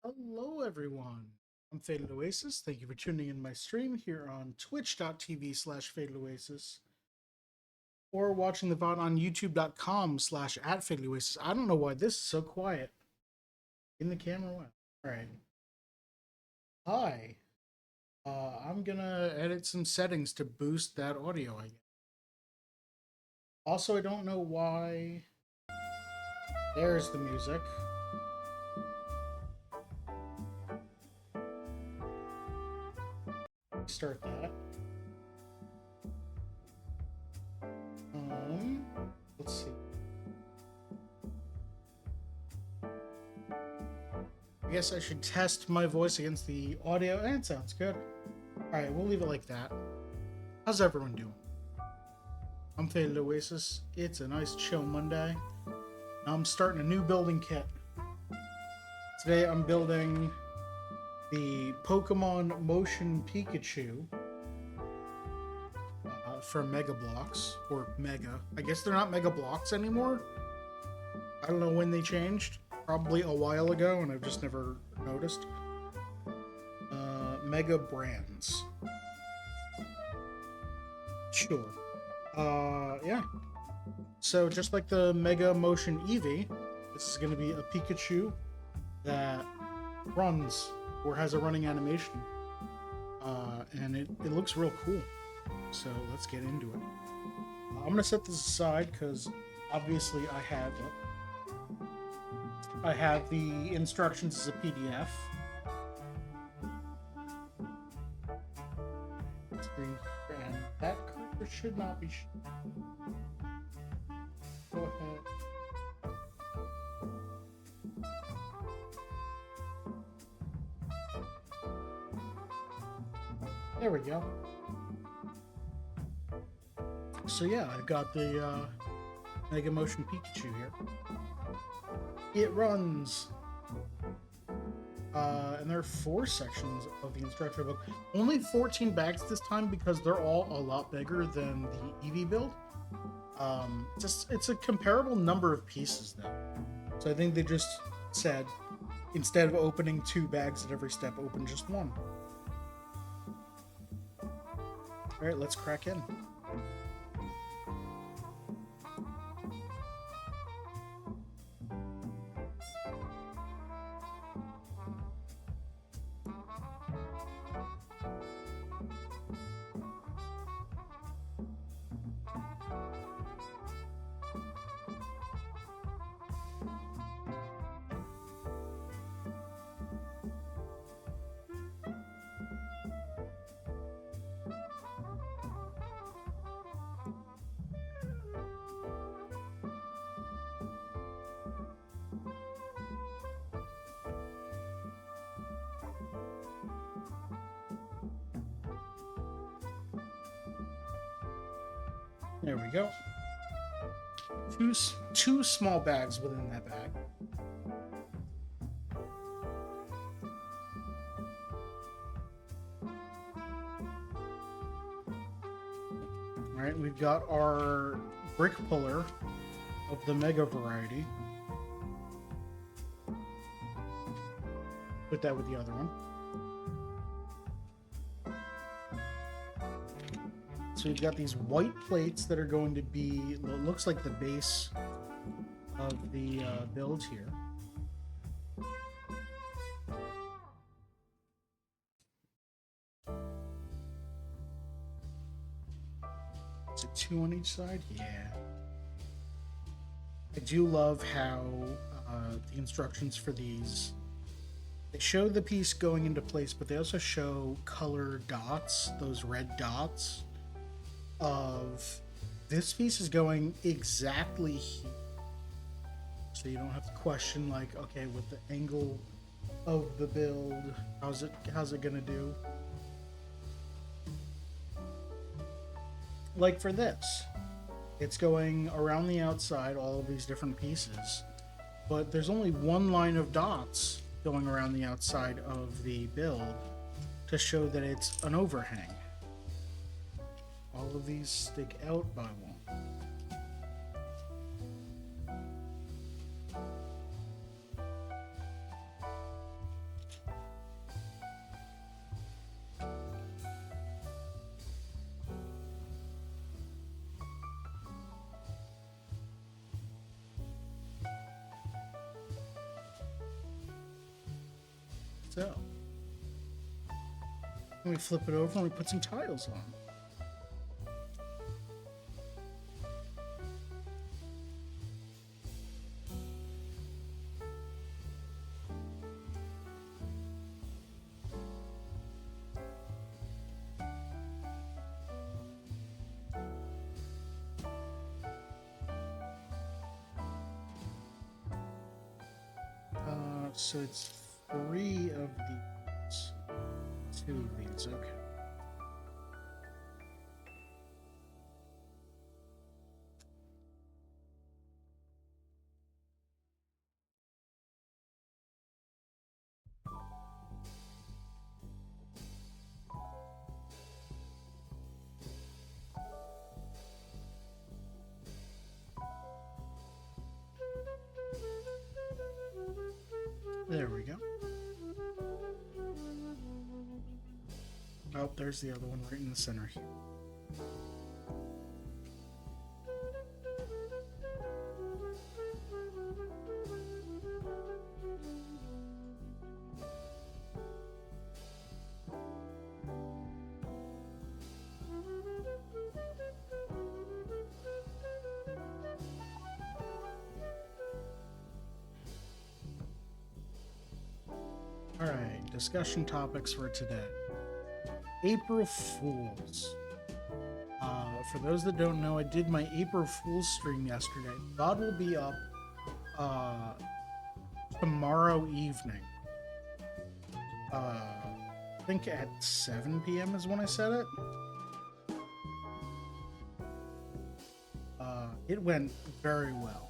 Hello, everyone. I'm Faded Oasis. Thank you for tuning in my stream here on twitch.tv/Faded Oasis or watching the VOD on youtube.com/at Faded Oasis. I don't know why this is so quiet. In the camera went. All right. Hi. I'm gonna edit some settings to boost that audio, I guess. Also, I don't know why. There's the music. Start that. Let's see. I guess I should test my voice against the audio, and it sounds good. Alright, we'll leave it like that. How's everyone doing? I'm Faded Oasis. It's a nice chill Monday. Now I'm starting a new building kit. Today I'm building the Pokemon Motion Pikachu from Mega Blocks, or Mega. I guess they're not Mega Blocks anymore. I don't know when they changed. Probably a while ago, and I've just never noticed. Mega Brands. Sure. Yeah. So just like the Mega Motion Eevee, this is going to be a Pikachu that runs or has a running animation. And it looks real cool. So let's get into it. I'm going to set this aside because obviously I have the instructions as a PDF. And that cursor should not be. Go ahead. There we go. So yeah, I've got the Mega Motion Pikachu here. It runs. And there are 4 sections of the instructor book. Only 14 bags this time because they're all a lot bigger than the Eevee build. It's a comparable number of pieces though. So I think they just said, instead of opening 2 bags at every step, open just 1. Alright, let's crack in. There we go. Two small bags within that bag. Alright, we've got our brick puller of the Mega variety. Put that with the other one. So we've got these white plates that are going to be what looks like the base of the build here. Is it 2 on each side? Yeah. I do love how the instructions for these, they show the piece going into place, but they also show color dots, those red dots of this piece is going exactly here. So you don't have to question like, okay, with the angle of the build, how's it gonna do? Like for this, it's going around the outside, all of these different pieces, but there's only one line of dots going around the outside of the build to show that it's an overhang. All of these stick out by one. so. And we flip it over and we put some tiles on. So it's 3 of these. 2 of these, okay. There we go. Oh, there's the other one right in the center here. Alright, discussion topics for today. April Fools. For those that don't know, I did my April Fool's stream yesterday. VOD will be up tomorrow evening. I think at 7 p.m. is when I said it. It went very well.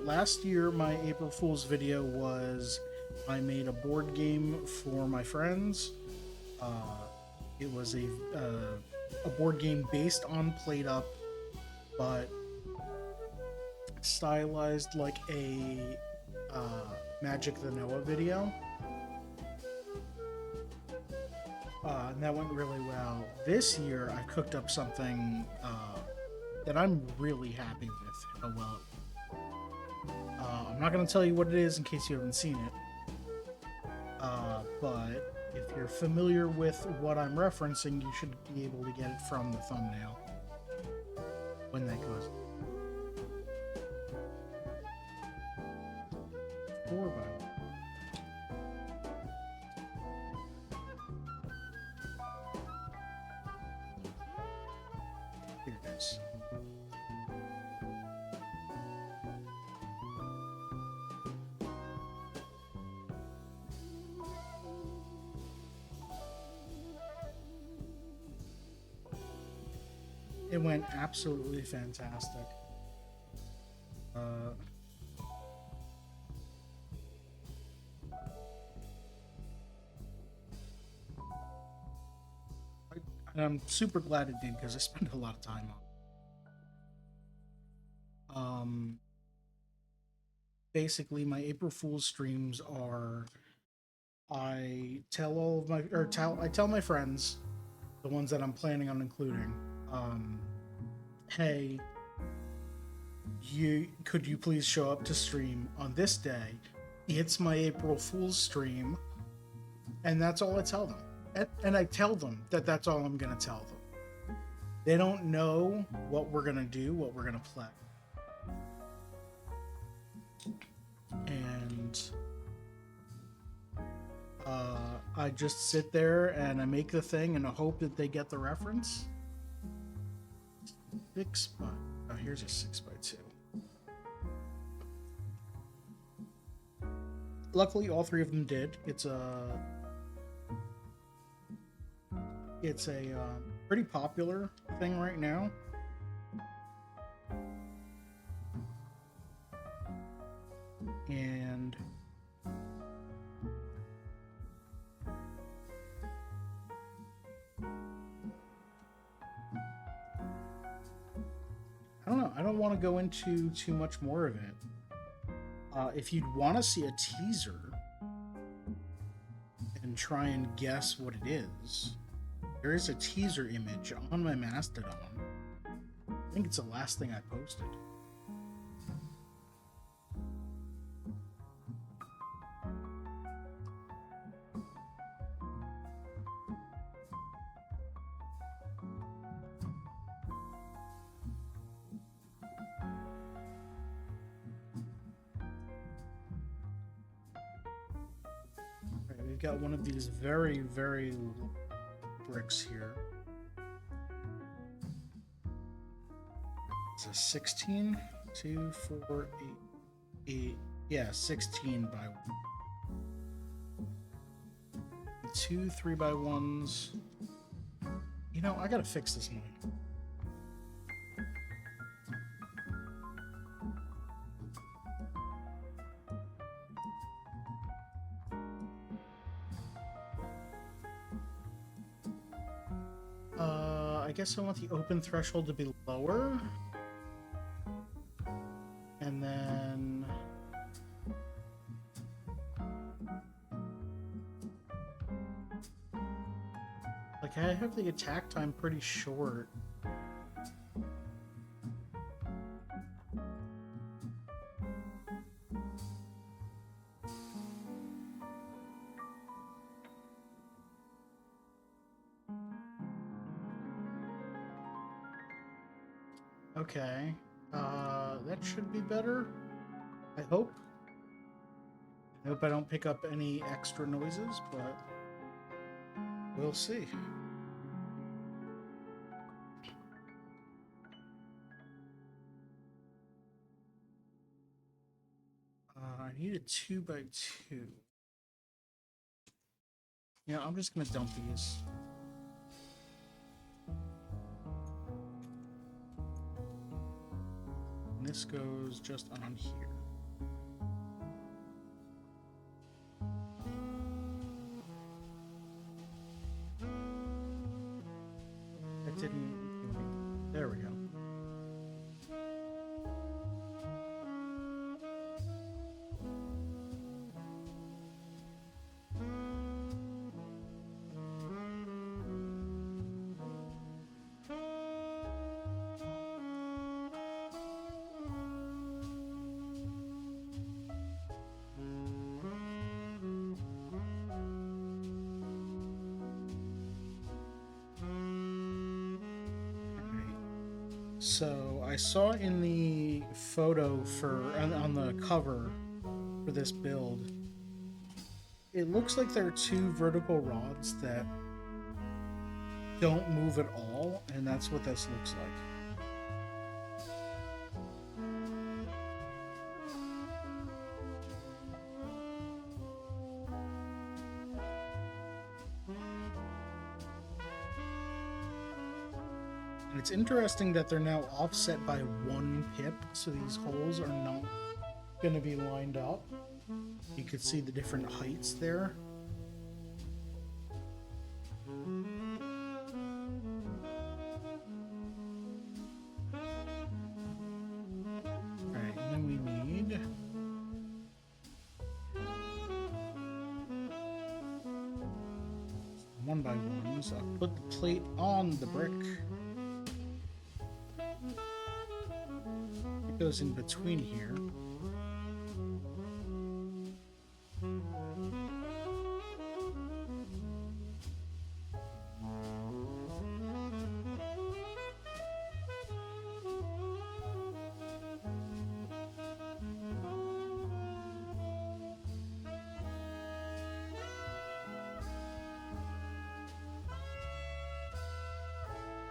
Last year, my April Fool's video was I made a board game for my friends. It was a board game based on Played Up, but stylized like a Magic the Noah video. And that went really well. This year, I cooked up something that I'm really happy with how well it went. I'm not going to tell you what it is in case you haven't seen it. But if you're familiar with what I'm referencing, you should be able to get it from the thumbnail when that goes. 4 by 1. Here it is. It went absolutely fantastic. I'm super glad it did because I spent a lot of time on it. Basically, my April Fool's streams are I tell my friends, the ones that I'm planning on including, hey, could you please show up to stream on this day? It's my April Fool's stream, and that's all I tell them. And I tell them that that's all I'm gonna tell them. They don't know what we're gonna do, what we're gonna play, and I just sit there and I make the thing and I hope that they get the reference. 6 by... Oh, here's a 6x2. Luckily, all 3 of them did. It's a pretty popular thing right now. And I don't know. I don't want to go into too much more of it. If you'd want to see a teaser and try and guess what it is, there is a teaser image on my Mastodon. I think it's the last thing I posted. we've got one of these very, very bricks here. It's a 16, 2, 4, 8, 8. Yeah, 16 by 1. 2 3x1s. You know, I gotta fix this one. I guess I want the open threshold to be lower. And then... like, I have the attack time pretty short. Okay. That should be better. I hope. I hope I don't pick up any extra noises, but we'll see. I need a 2x2. Yeah, I'm just gonna dump these. And this goes just on here. That didn't do anything. There we go. So I saw in the photo on the cover for this build, it looks like there are 2 vertical rods that don't move at all, and that's what this looks like. And it's interesting that they're now offset by 1 pip, so these holes are not going to be lined up. You could see the different heights there. Alright, and then we need... one by ones. I'll put the plate on the brick. It goes in between here.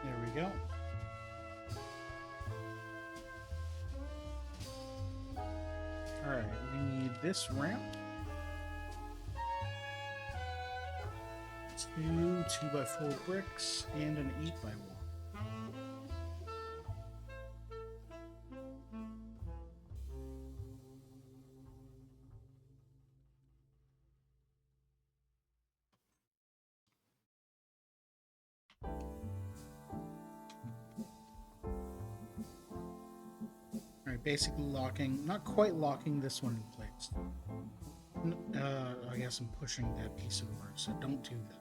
There we go. Alright, we need this ramp. 2 2x4 bricks and an 8x1. Alright, basically locking, not quite locking this one in place. I guess I'm pushing that piece over, so don't do that.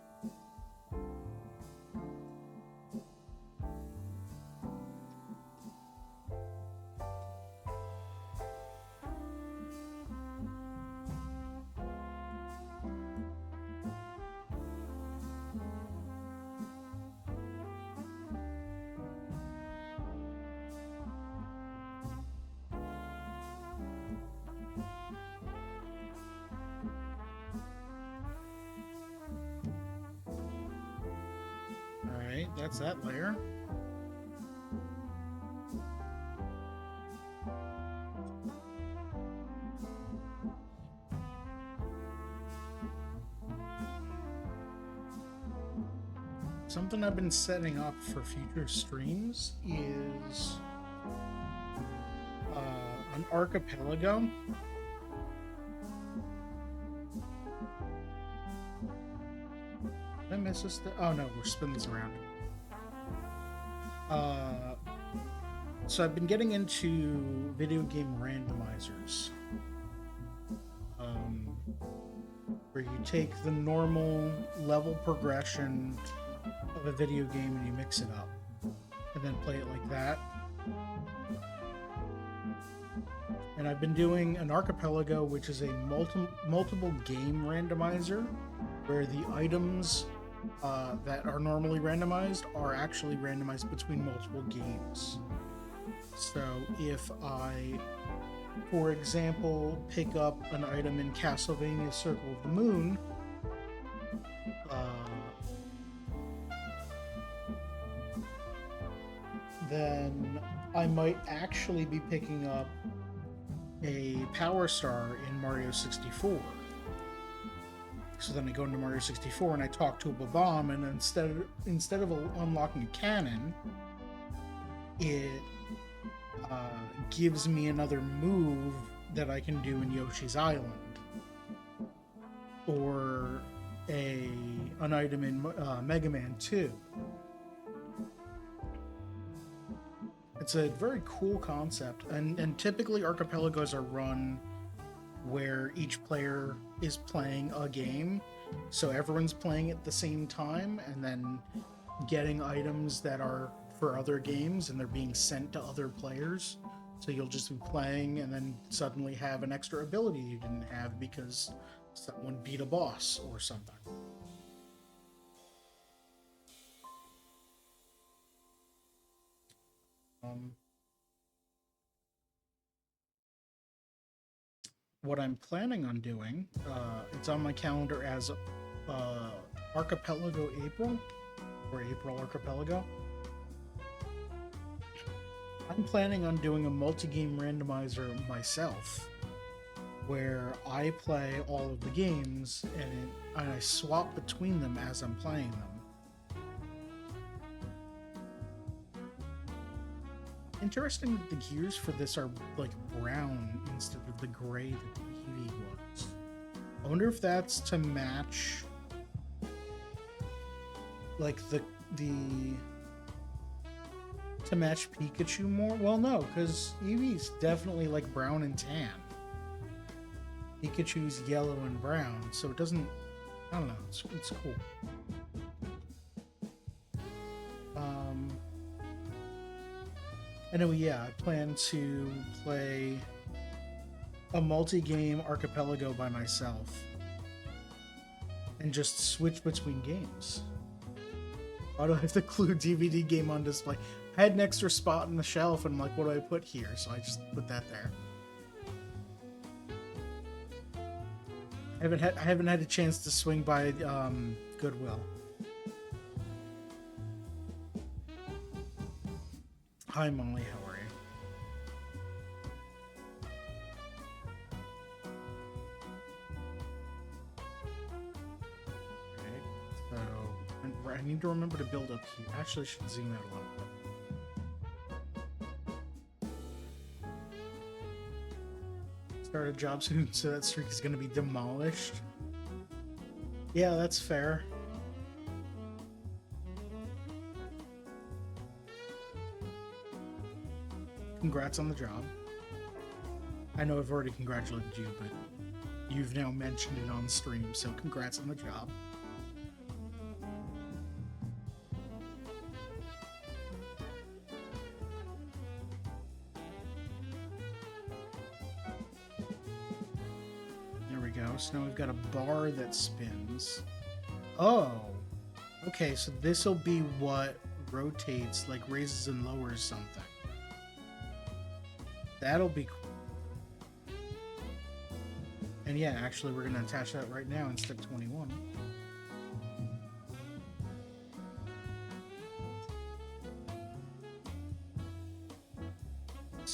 Alright, that's that layer. Something I've been setting up for future streams is an archipelago. Did I miss this? Oh no, we're spinning this around. So I've been getting into video game randomizers, where you take the normal level progression of a video game and you mix it up, and then play it like that. And I've been doing an archipelago, which is a multiple game randomizer, where the items that are normally randomized are actually randomized between multiple games. So if I, for example, pick up an item in Castlevania Circle of the Moon, then I might actually be picking up a Power Star in Mario 64. So then I go into Mario 64 and I talk to a Babam, and instead of unlocking a cannon, it gives me another move that I can do in Yoshi's Island, or an item in Mega Man 2. It's a very cool concept, and typically archipelagos are run where each player is playing a game, so everyone's playing at the same time and then getting items that are for other games, and they're being sent to other players. So you'll just be playing and then suddenly have an extra ability you didn't have because someone beat a boss or something. What I'm planning on doing, it's on my calendar as Archipelago April, or April Archipelago. I'm planning on doing a multi-game randomizer myself, where I play all of the games and I swap between them as I'm playing them. Interesting that the gears for this are like brown instead of the gray that the Eevee was. I wonder if that's to match like to match Pikachu more. Well, no, because Eevee's definitely like brown and tan. Pikachu's yellow and brown, so it doesn't. I don't know. It's cool. Anyway, yeah, I plan to play a multi-game archipelago by myself and just switch between games. Why do I have to glue DVD game on display? I had an extra spot in the shelf, and I'm like, what do I put here? So I just put that there. I haven't had a chance to swing by Goodwill. Hi Molly, how are you? Okay, so I need to remember to build up here. Actually, I should zoom out a little bit. Start a job soon, so that streak is going to be demolished. Yeah, that's fair. Congrats on the job. I know I've already congratulated you, but you've now mentioned it on stream, so congrats on the job. There we go. So now we've got a bar that spins. Oh! Okay, so this'll be what rotates, like raises and lowers something. That'll be cool. And yeah, actually, we're going to attach that right now in step 21.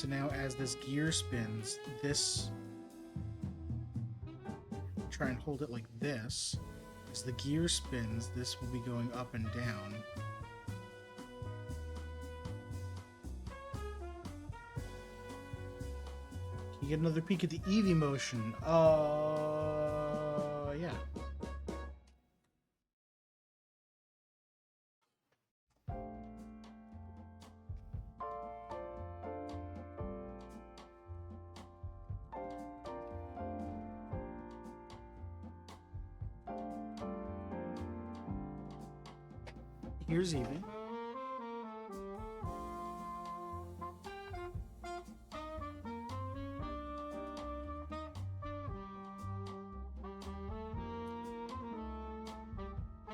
so now as this gear spins, this... Try and hold it like this. As the gear spins, this will be going up and down. You get another peek at the Eevee motion. Yeah. Here's Eevee.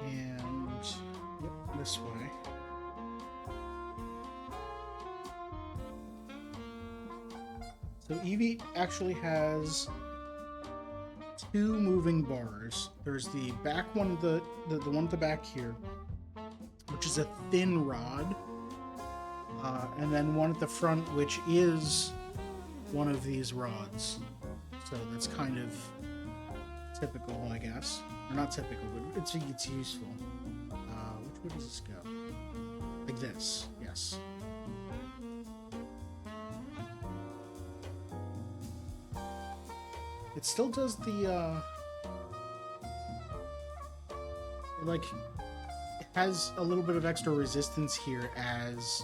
And yep, this way. So Eevee actually has two moving bars. There's the back one, the one at the back here, which is a thin rod, and then one at the front, which is one of these rods. So that's kind of typical, I guess. Or not typical, but it's useful. Which way does this go? Like this, yes. It still does the, like, it has a little bit of extra resistance here as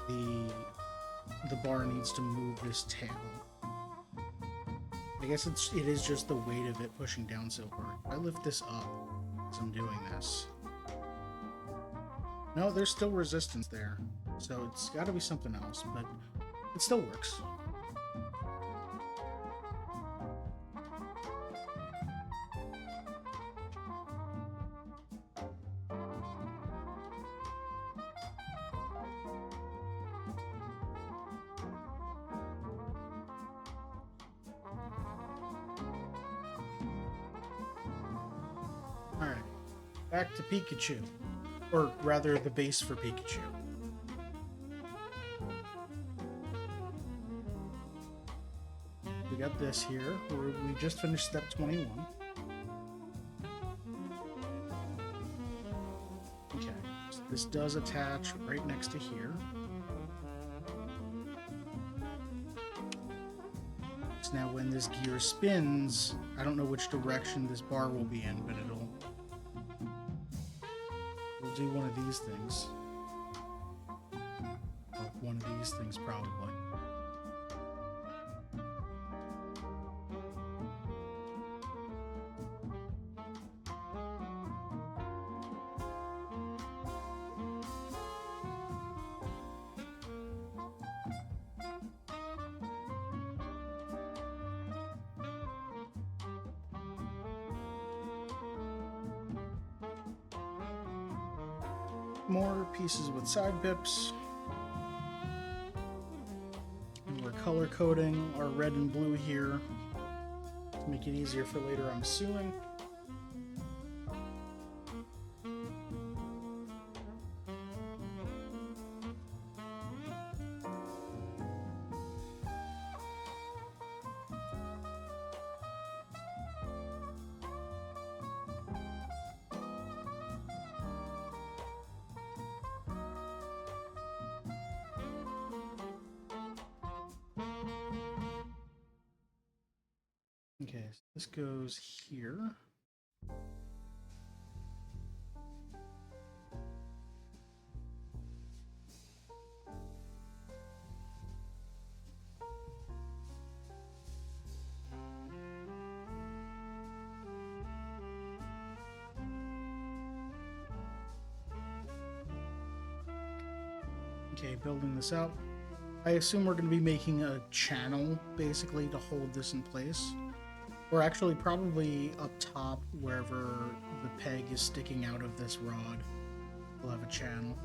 the bar needs to move this tail. I guess it is just the weight of it pushing down so hard. If I lift this up as I'm doing this. No, there's still resistance there. So it's got to be something else, but it still works. Alright, back to Pikachu. Or rather, the base for Pikachu. We got this here, where we just finished step 21. Okay, so this does attach right next to here. So now when this gear spins, I don't know which direction this bar will be in, but it'll do one of these things. Or one of these things, probably. More pieces with side pips. And we're color coding our red and blue here to make it easier for later, I'm assuming. Okay, so this goes here. Okay, building this up. I assume we're going to be making a channel, basically, to hold this in place. Or actually, probably up top, wherever the peg is sticking out of this rod, we'll have a channel.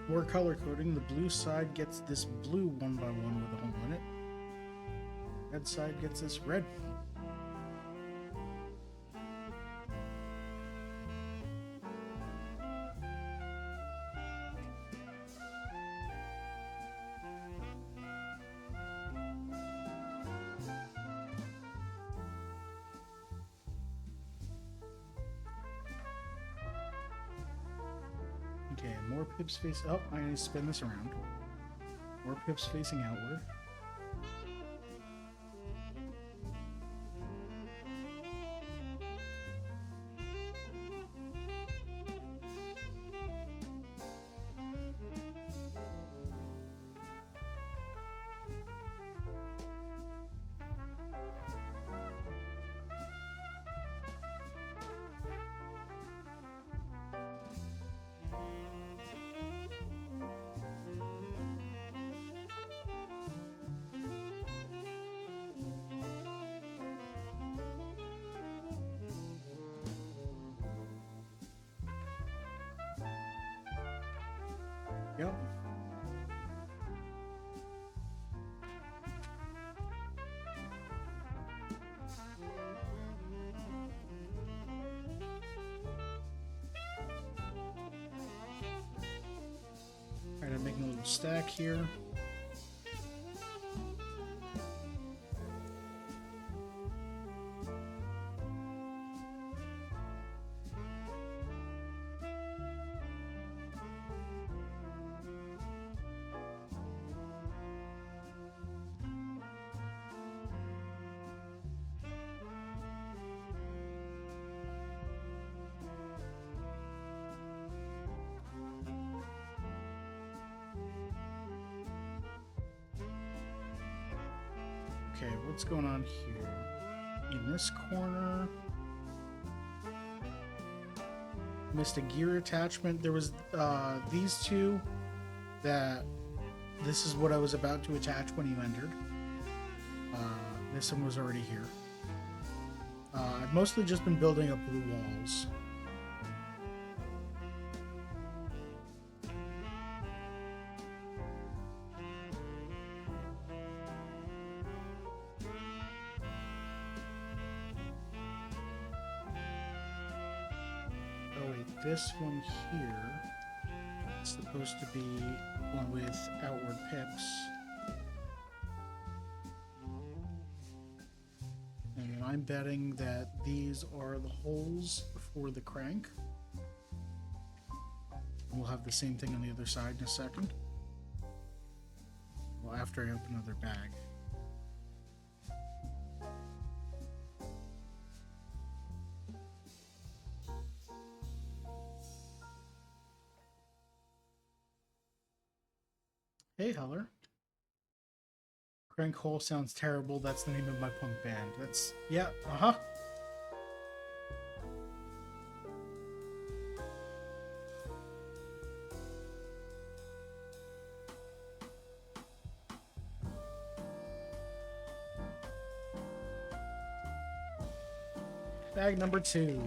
More color coding. The blue side gets this blue 1x1 with a hole in it. Red side gets this red one. Okay, more pips face up. I need to spin this around. More pips facing outward. Yep. Alright, I'm making a little stack here. Okay, what's going on here? In this corner, missed a gear attachment. There was these two that this is what I was about to attach when you entered. This one was already here. I've mostly just been building up blue walls. This one here is supposed to be one with outward pips. And I'm betting that these are the holes for the crank. We'll have the same thing on the other side in a second. Well, after I open another bag. Hey, Heller. Crank hole sounds terrible. That's the name of my punk band. That's, yeah, uh-huh. Bag number 2.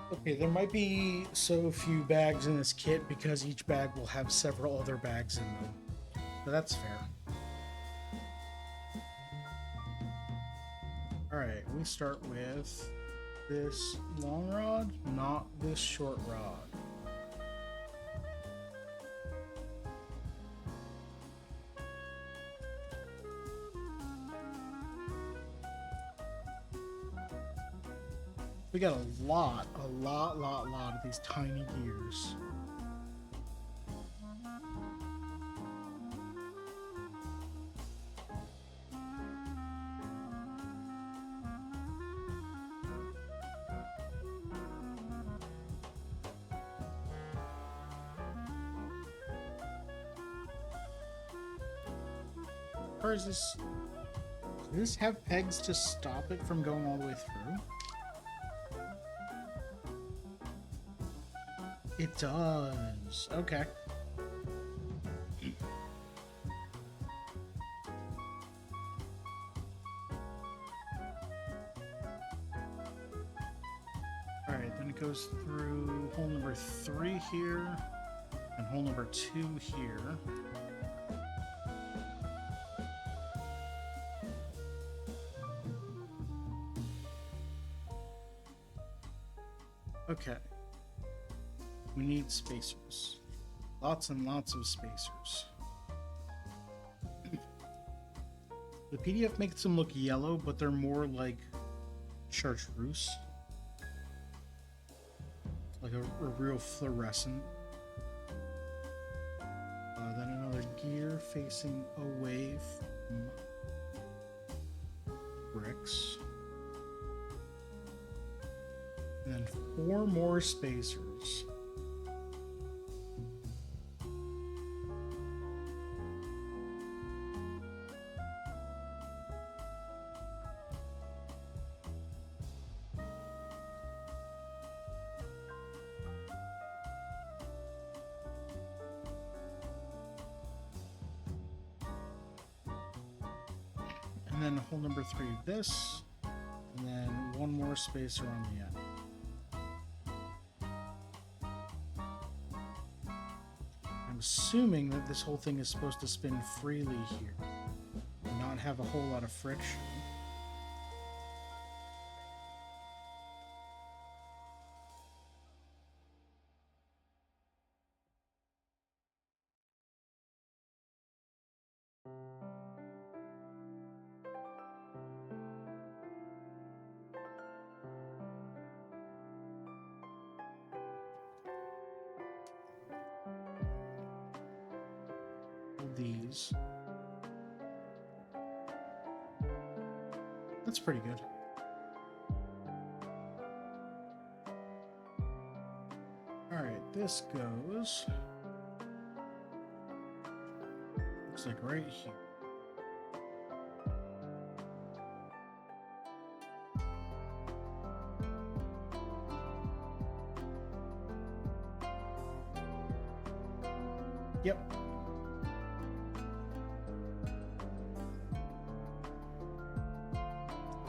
Okay, there might be so few bags in this kit because each bag will have several other bags in them. But that's fair. Alright, we start with this long rod, not this short rod. We got a lot of these tiny gears. Or is this... Does this have pegs to stop it from going all the way through? It does. Okay. Alright, then it goes through hole number 3 here, and hole number 2 here. Okay. We need spacers. Lots and lots of spacers. The PDF makes them look yellow, but they're more like chartreuse. Like a real fluorescent. Then another gear facing away from bricks. And then 4 more spacers. And then hole number 3 of this, and then 1 more spacer on the end. I'm assuming that this whole thing is supposed to spin freely here, and not have a whole lot of friction. These. That's pretty good. Alright, this goes. Looks like right here. Yep.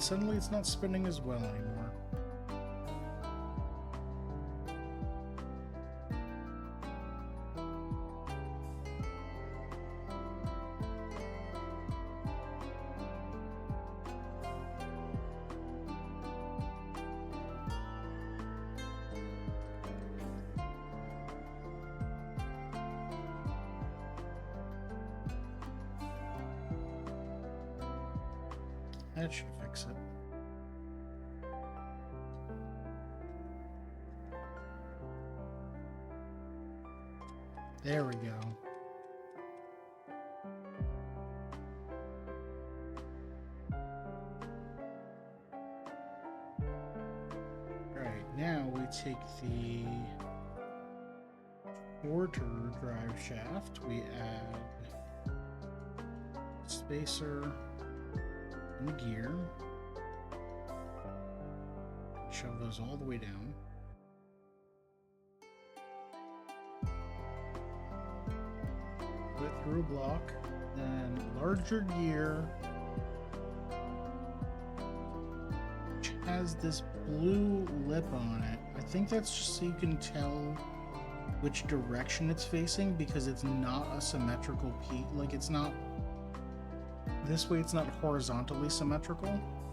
Suddenly it's not spinning as well anymore. That should fix it. There we go. Alright, now we take the quarter drive shaft, we add spacer and the gear, shove those all the way down. Put it through a block, then larger gear, which has this blue lip on it. I think that's just so you can tell which direction it's facing, because it's not a symmetrical piece. Like, it's not this way, it's not horizontally symmetrical.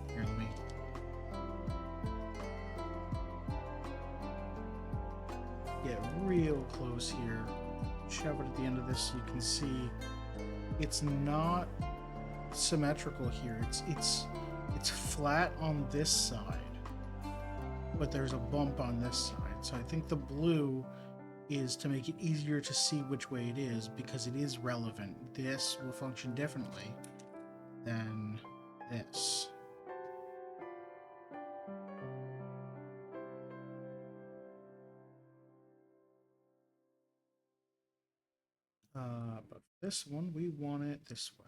Here, let me get real close here. Shove it at the end of this so you can see it's not symmetrical here. It's flat on this side. but there's a bump on this side. So I think the blue is to make it easier to see which way it is, because it is relevant. This will function differently than this. But for this one, we want it this way.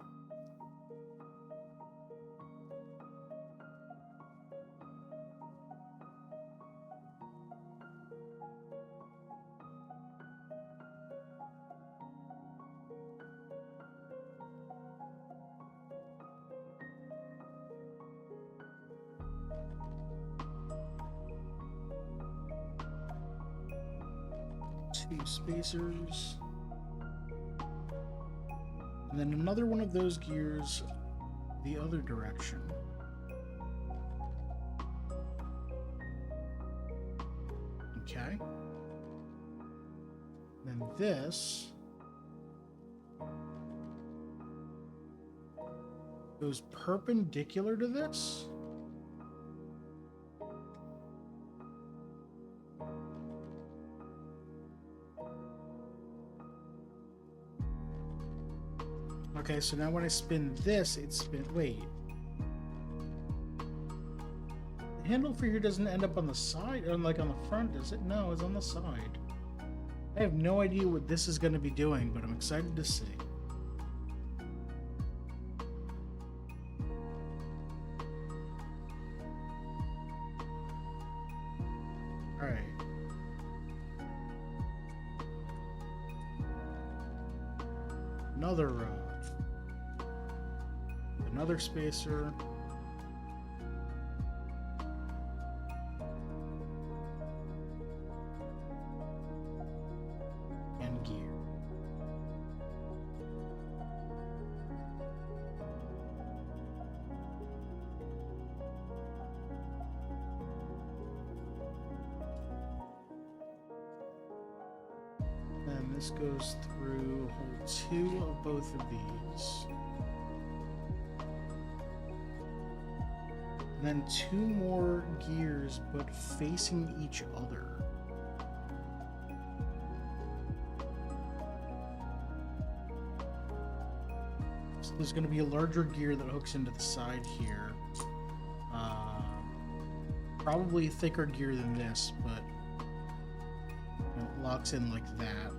Two spacers. And then another one of those gears the other direction. Okay. Then this goes perpendicular to this. Okay, so now when I spin this, it spins. Wait. The handle for here doesn't end up on the side, or like on the front, does it? No, it's on the side. I have no idea what this is going to be doing, but I'm excited to see. Alright. Another row. Another spacer. And gear. And this goes through hole 2 of both of these. Then 2 more gears, but facing each other. So there's going to be a larger gear that hooks into the side here. Probably a thicker gear than this, but it locks in like that.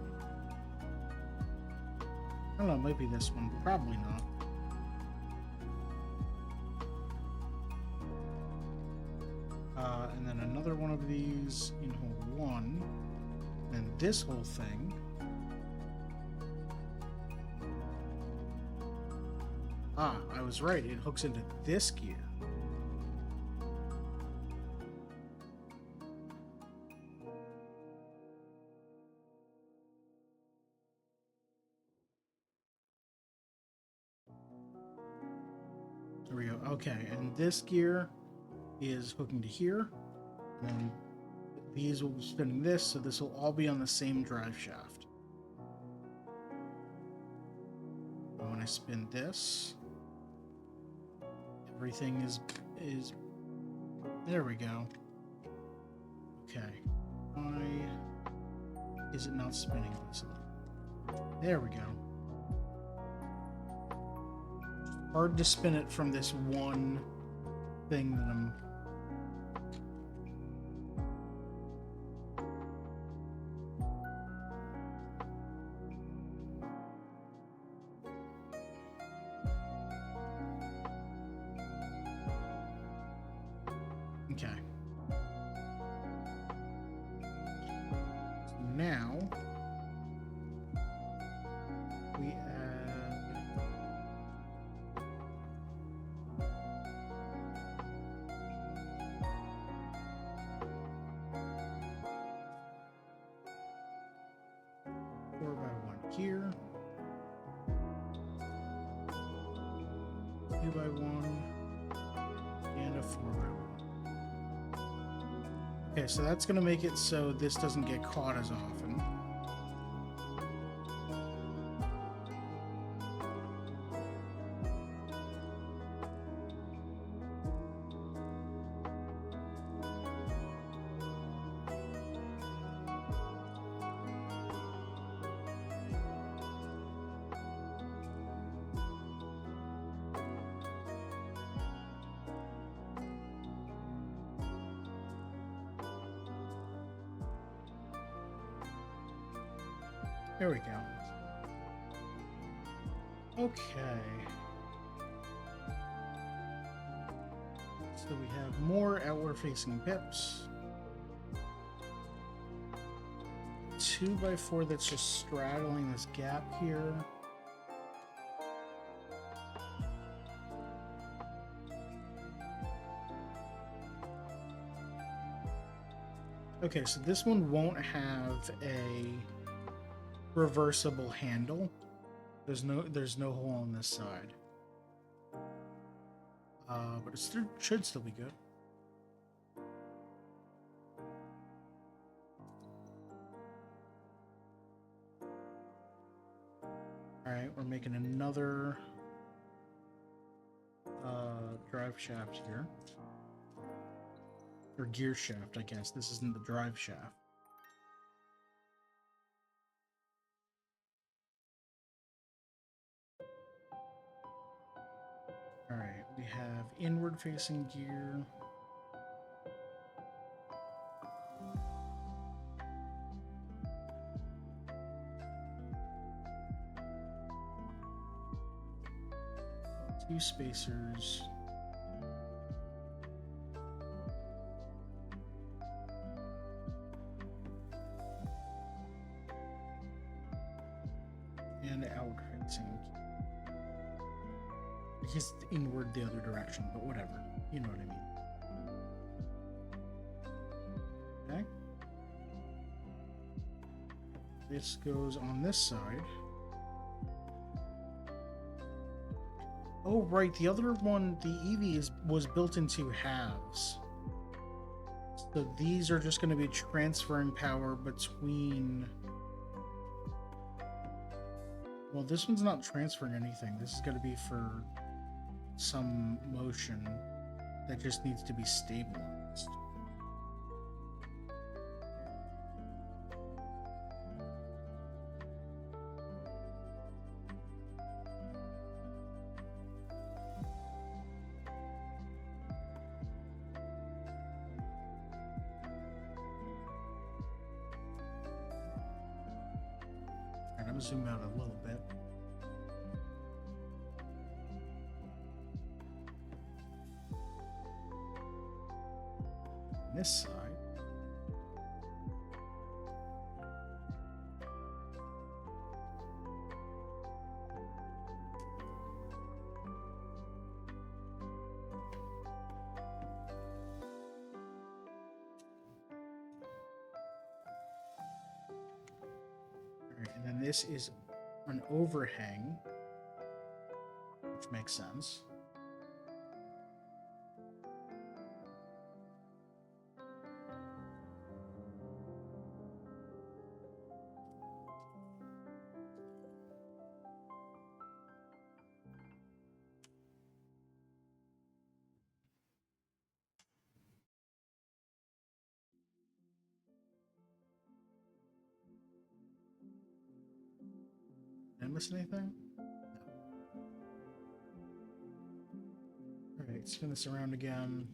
I don't know, it might be this one. Probably not. And then another one of these in hole 1, and this whole thing. Ah, I was right. It hooks into this gear. There we go. Okay, and this gear is hooking to here, and these will be spinning this, so this will all be on the same drive shaft. And when I spin this, everything is there we go. Okay, why is it not spinning easily? There we go. Hard to spin it from this one thing that I'm. Okay. So now we add 4x1 here, 2x1, and a 4x1. Okay, so that's going to make it so this doesn't get caught as often. There we go. Okay. So we have more outward-facing pips. 2x4 that's just straddling this gap here. Okay, so this one won't have a reversible handle. There's no hole on this side. But it should still be good. Alright, we're making another drive shaft here. Or gear shaft, I guess. This isn't the drive shaft. Alright, we have inward facing gear. Two spacers. And outward facing. I guess inward the other direction, but whatever. You know what I mean. Okay. This goes on this side. Oh, right. The other one, the Eevee, was built in two halves. So these are just going to be transferring power between... Well, this one's not transferring anything. This is going to be for some motion that just needs to be stabilized. I'm going to zoom out a little bit. This side. Alright, and then this is an overhang, which makes sense. Did I miss anything? No. Alright, spin this around again.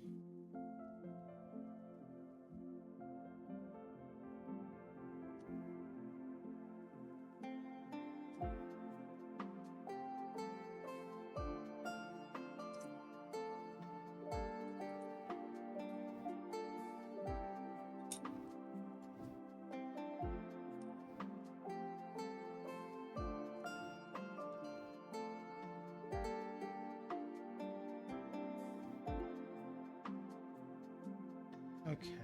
Okay,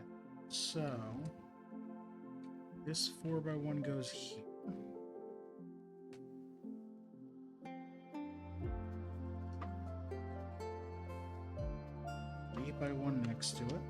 so this 4x1 goes here. 8x1 next to it.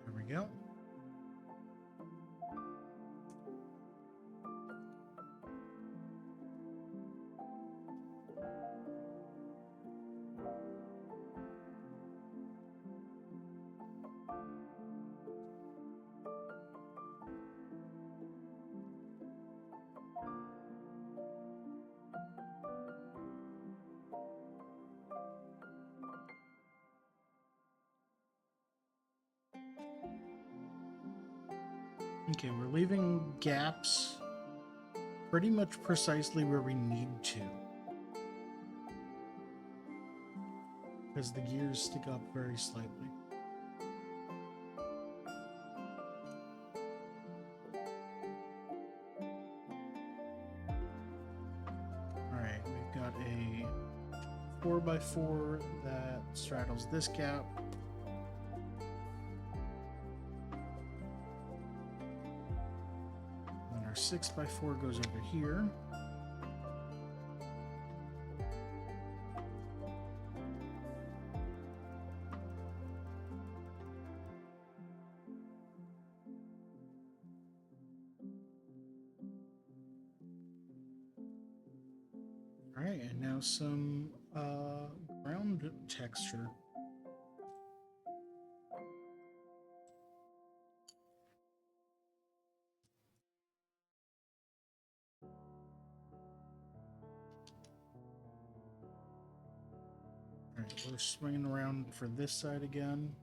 There we go. Okay, we're leaving gaps pretty much precisely where we need to. Because the gears stick up very slightly. Alright, we've got a 4x4 that straddles this gap. And our 6x4 goes over here. Alright, and now some ground texture. Alright, we're swinging around for this side again.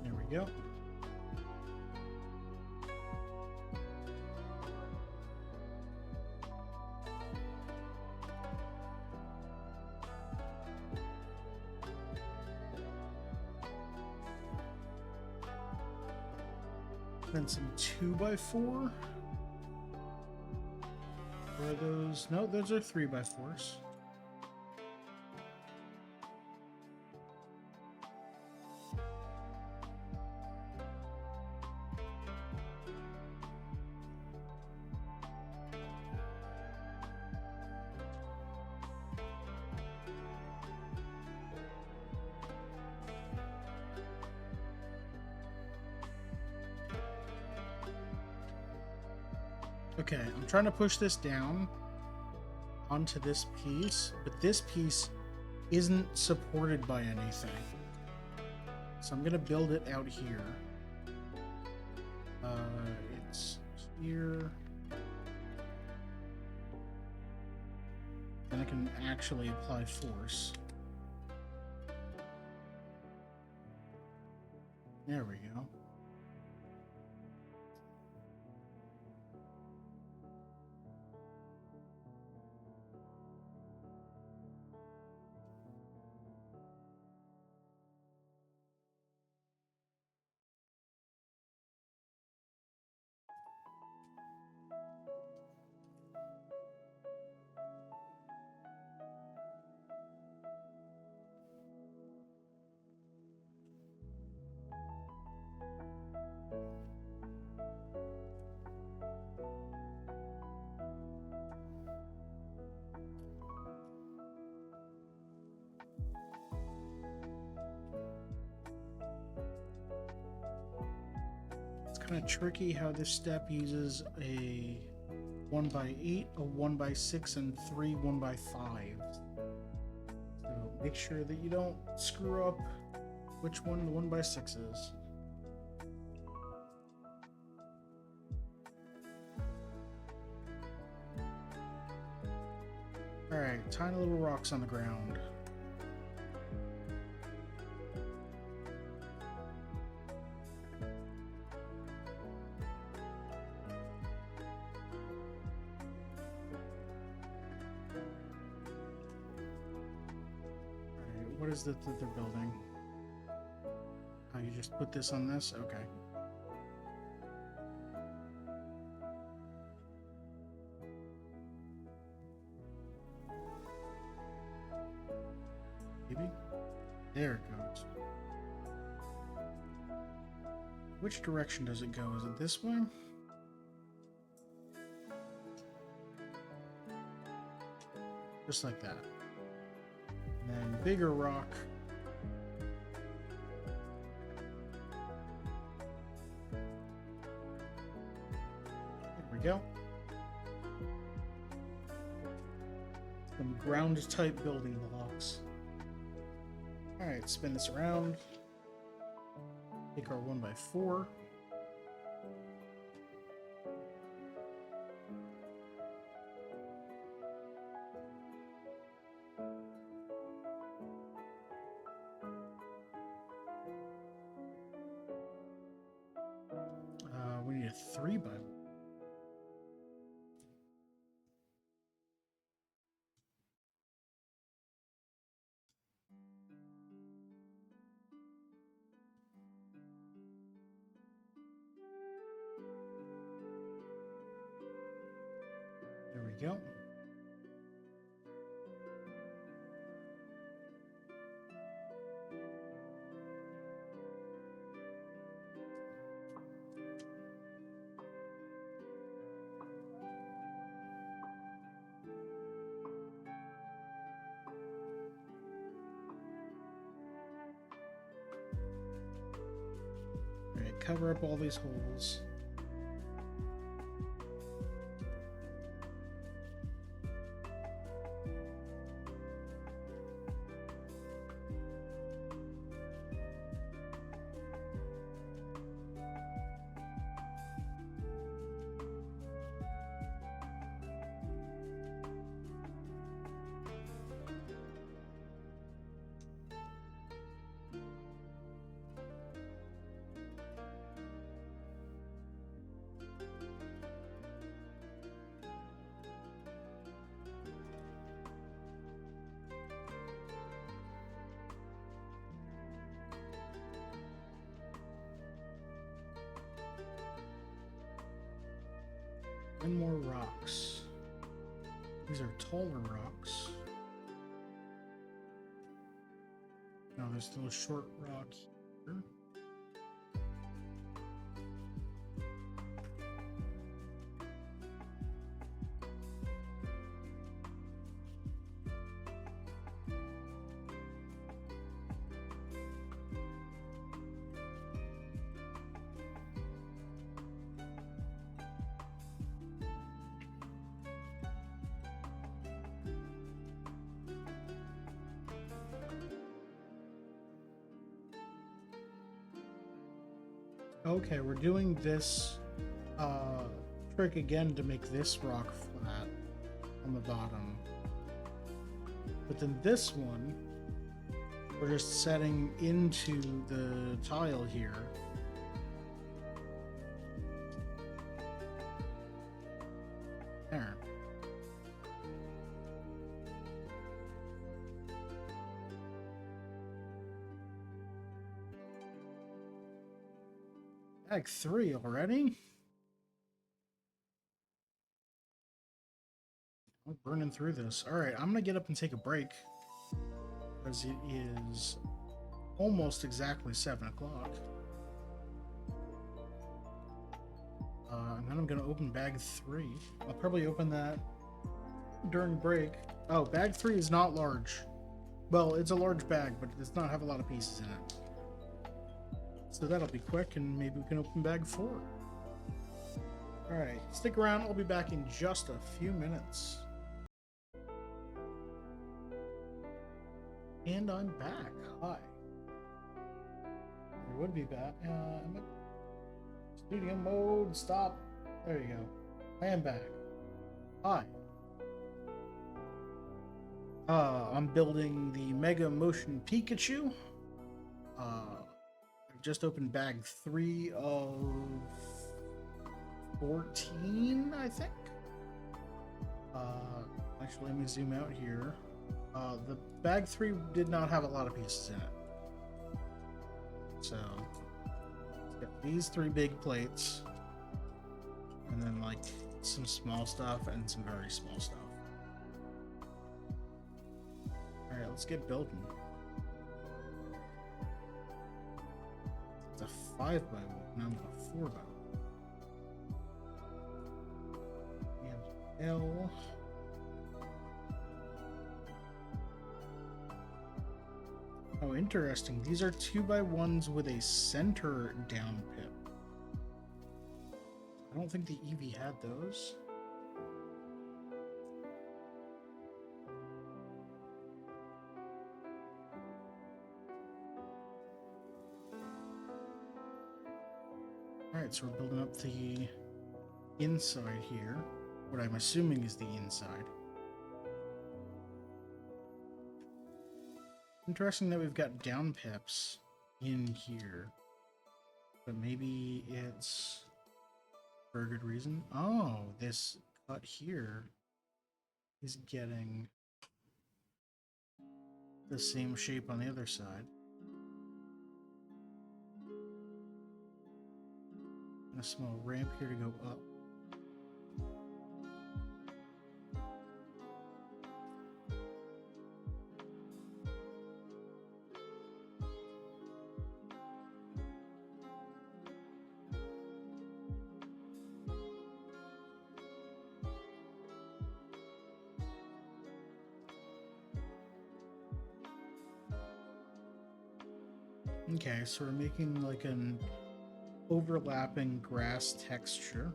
There we go. Then some 2x4. Are those? No, those are 3x4s. Okay, I'm trying to push this down onto this piece, but this piece isn't supported by anything. So I'm gonna build it out here. It's here. Then I can actually apply force. There we go. Kind of tricky how this step uses a 1x8, a 1x6, and 3 1x5s. So make sure that you don't screw up which one the 1x6 is. Alright, tiny little rocks on the ground. What is it that they're building? Oh, you just put this on this? Okay. Maybe? There it goes. Which direction does it go? Is it this way? just like that. And then bigger rock. There we go. Some ground type building blocks. Alright, spin this around. Take our 1x4. We need a 3x. There we go. All right, cover up all these holes. And more rocks. These are taller rocks. No, there's still a short rock here. Okay, we're doing this trick again to make this rock flat on the bottom. But then this one, we're just setting into the tile here. There. Bag 3 already? I'm burning through this. Alright, I'm gonna get up and take a break. Because it is almost exactly 7 o'clock. And then I'm gonna open bag 3. I'll probably open that during break. Oh, bag 3 is not large. Well, it's a large bag, but it does not have a lot of pieces in it. So that'll be quick, and maybe we can open bag 4. Alright, stick around. I'll be back in just a few minutes. And I'm back. Hi. I would be back. I'm in studio mode. Stop. There you go. I am back. Hi. I'm building the Mega Motion Pikachu. I've just opened bag 3 of 14, I think. Actually, let me zoom out here. The bag 3 did not have a lot of pieces in it. So, it's got these 3 big plates, and then like some small stuff and some very small stuff. Alright, let's get building. It's a 5x1, now I'm a 4x1. And L. Oh, interesting. These are 2x1s with a center down pip. I don't think the Eevee had those. Alright, so we're building up the inside here. What I'm assuming is the inside. Interesting that we've got down pips in here. But maybe it's for a good reason. Oh, this cut here is getting the same shape on the other side. And a small ramp here to go up. Okay, so we're making like an overlapping grass texture.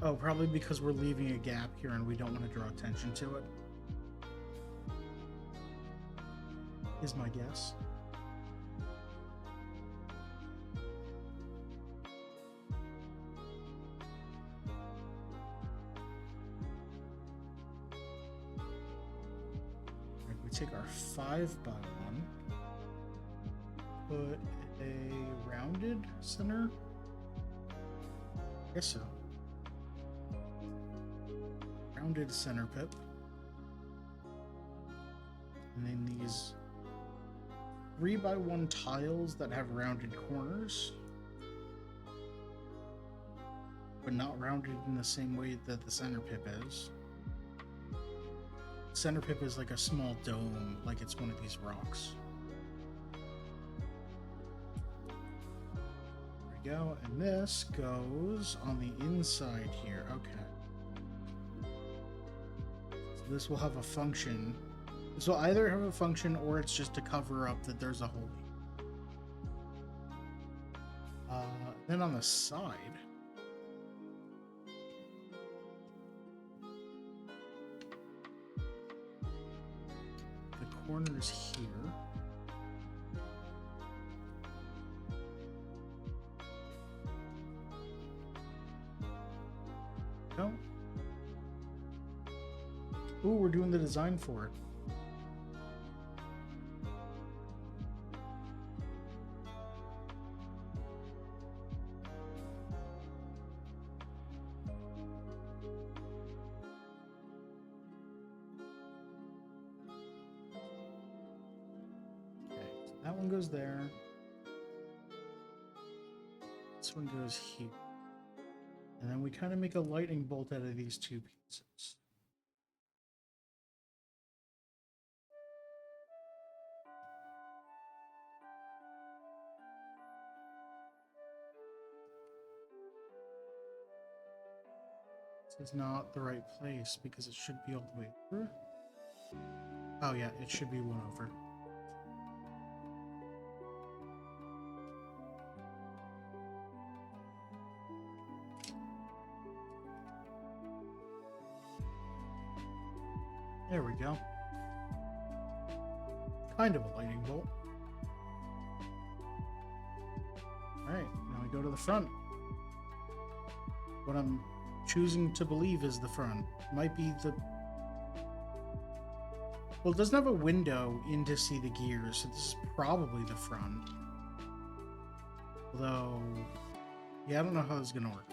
Oh, probably because we're leaving a gap here and we don't want to draw attention to it. Is my guess. Take our 5x1, put a rounded center. I guess so. Rounded center pip. And then these 3x1 tiles that have rounded corners, but not rounded in the same way that the center pip is. Center pip is like a small dome, like it's one of these rocks. There we go, and this goes on the inside here. Okay. So this will have a function. This will either have a function or it's just to cover up that there's a hole. Then on the side, corners here. No. Ooh, we're doing the design for it. That one goes there. This one goes here. And then we kind of make a lightning bolt out of these two pieces. This is not the right place because it should be all the way over. Oh yeah, it should be one over. There we go. Kind of a lightning bolt. Alright, now we go to the front. What I'm choosing to believe is the front. Might be the... Well, it doesn't have a window in to see the gears, so this is probably the front. Although... Yeah, I don't know how this is going to work.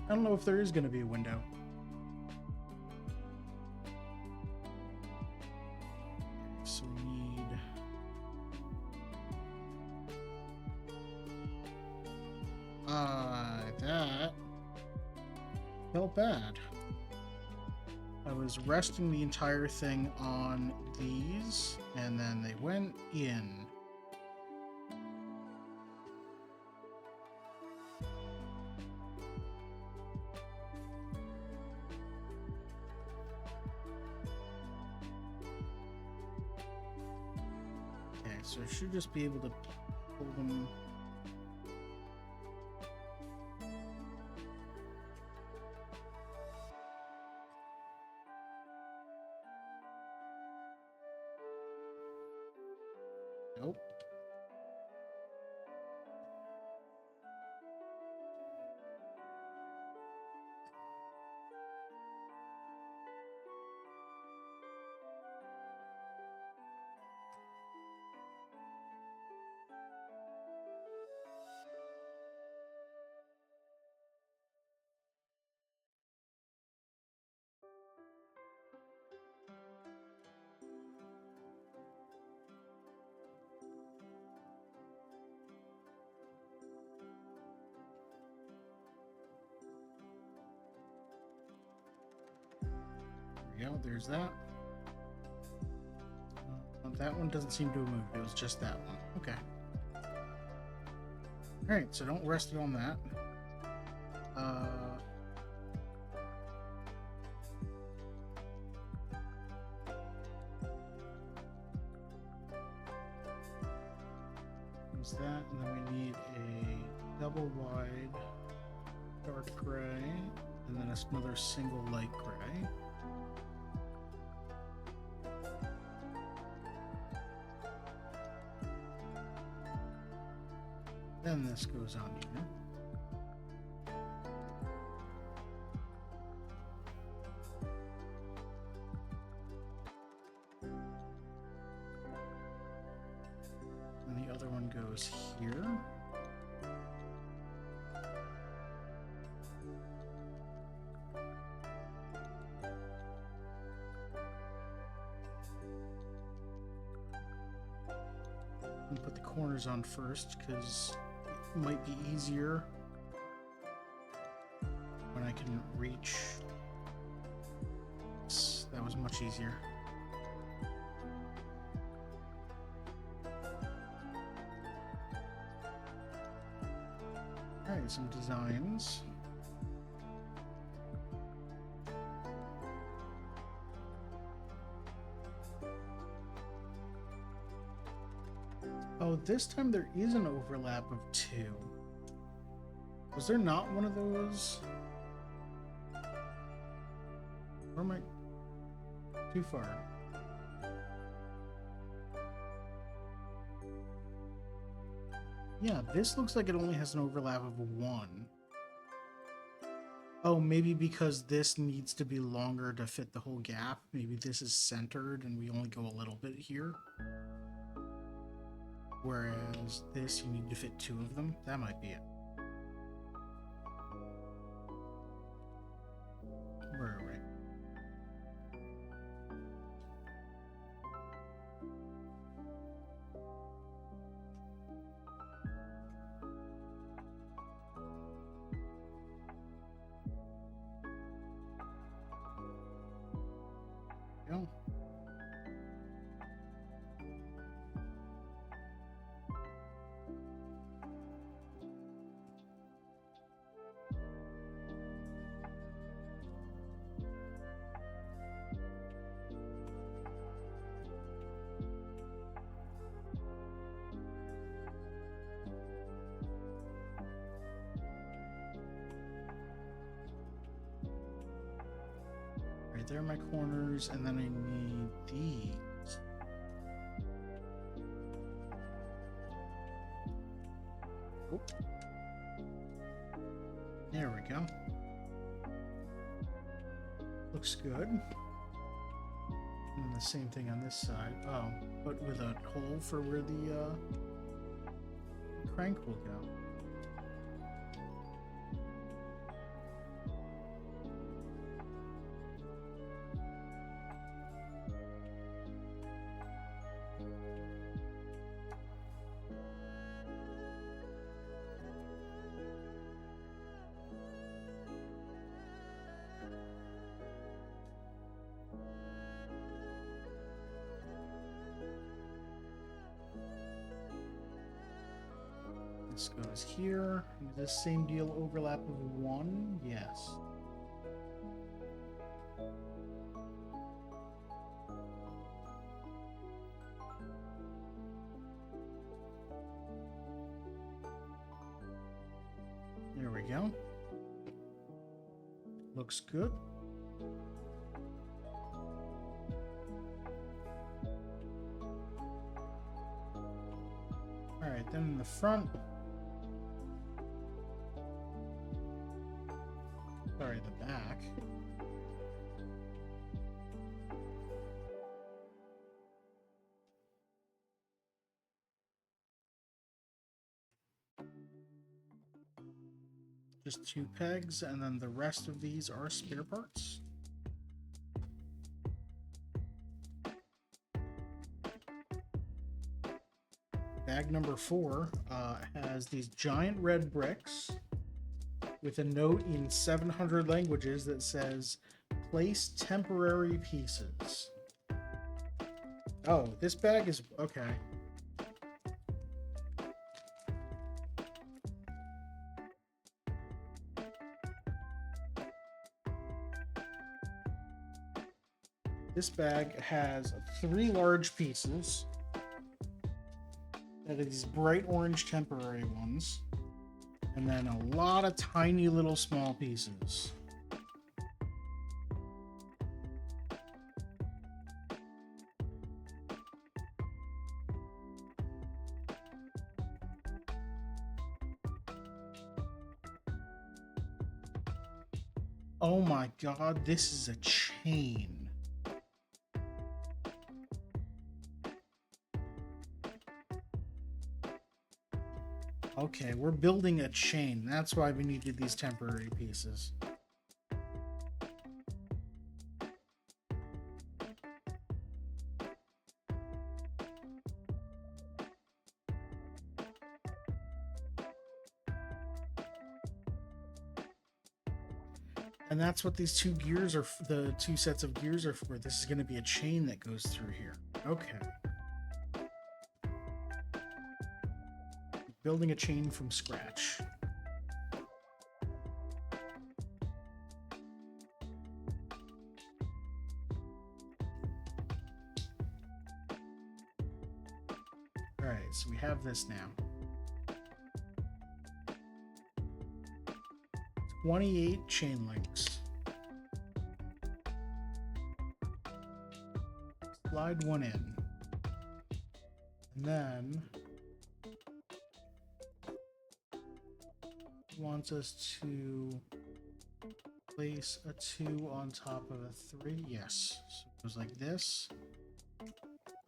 I don't know if there is going to be a window. So we need... that felt bad. I was resting the entire thing on these, and then they went in. so I should just be able to pull them. Nope. There we go, there's that. That one doesn't seem to have moved, it was just that one. Okay. Alright, so don't rest it on that. There's that, and then we need a double wide dark gray, and then another single light gray. Then this goes on here. And the other one goes here. And put the corners on first because it might be easier when I can reach. That was much easier. Alright, some designs. Oh, this time there is an overlap of 2. Was there not one of those? Or am I too far? Yeah, this looks like it only has an overlap of 1. Oh, maybe because this needs to be longer to fit the whole gap. Maybe this is centered and we only go a little bit here. Whereas this, you need to fit 2 of them. That might be it. Where are we? Go. Right there are my corners, and then I need these. Oh. There we go. Looks good. And then the same thing on this side. Oh, but with a hole for where the crank will go. This goes here. This same deal, overlap of 1? Yes. go. Looks good. Alright, then in the front. Sorry, the back. Just 2 pegs, and then the rest of these are spare parts. Bag number 4 has these giant red bricks with a note in 700 languages that says, place temporary pieces. Oh, this bag is... okay. This bag has 3 large pieces. That are these bright orange temporary ones. And then a lot of tiny little small pieces. Oh my god, this is a chain. Okay, we're building a chain. That's why we needed these temporary pieces. And that's what these 2 gears are, the 2 sets of gears are for. This is going to be a chain that goes through here. Okay. Building a chain from scratch. Alright, so we have this now. 28 chain links. Slide 1 in. And then wants us to place a 2 on top of a 3. Yes. So it goes like this.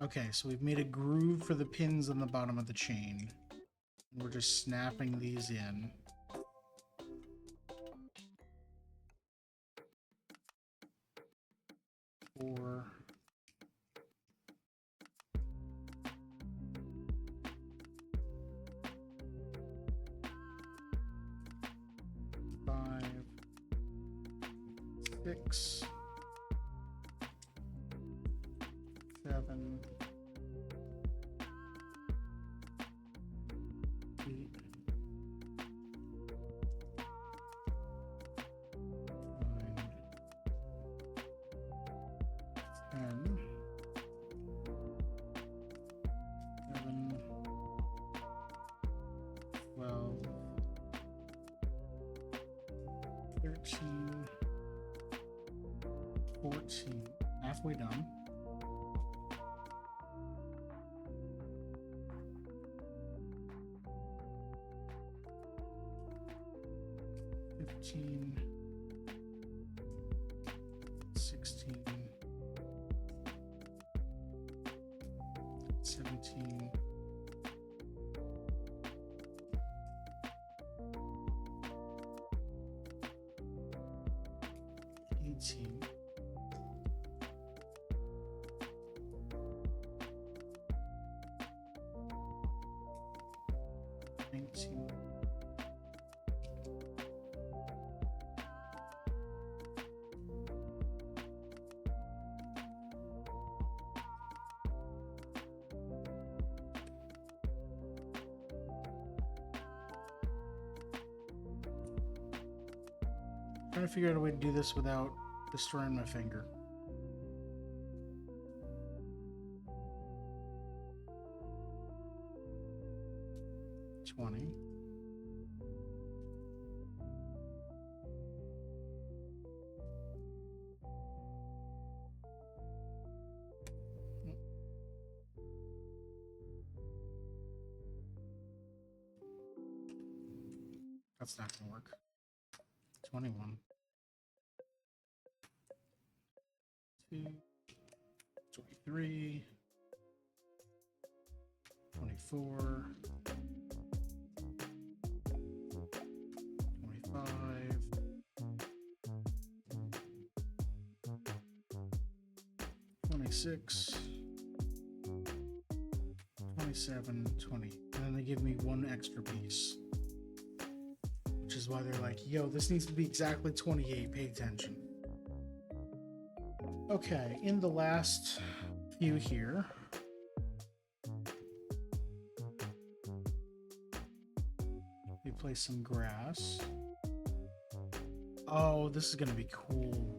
Okay, so we've made a groove for the pins on the bottom of the chain. We're just snapping these in. Four. Six, 7, 8, 9, 10, 11, 12, 13, 14. Halfway done. 15, 16, 17, 18, 19, 'Trying to figure out a way to do this without destroying my finger. That's not gonna work. 21. 2, 23, 24, 25, 26, 27, 20. And then they give me one extra piece. Which is why they're like, yo, this needs to be exactly 28. Pay attention. Okay, in the last few here, we place some grass. Oh, this is going to be cool.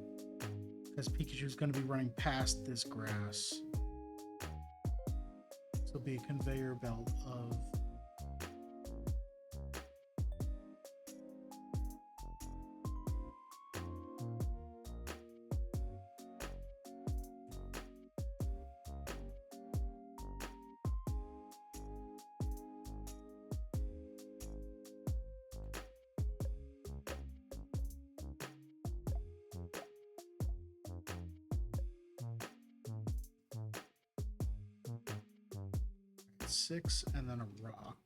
Because Pikachu's going to be running past this grass. So it'll be a conveyor belt of... six, and then a rock.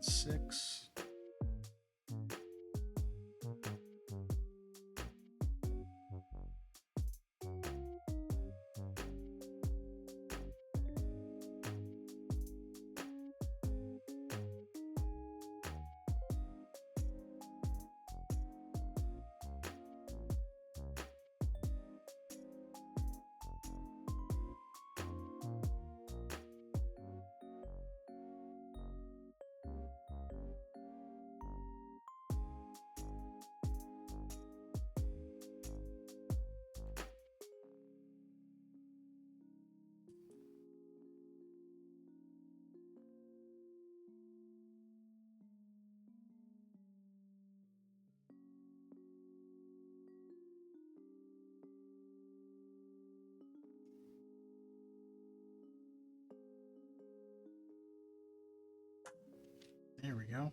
Six. There we go.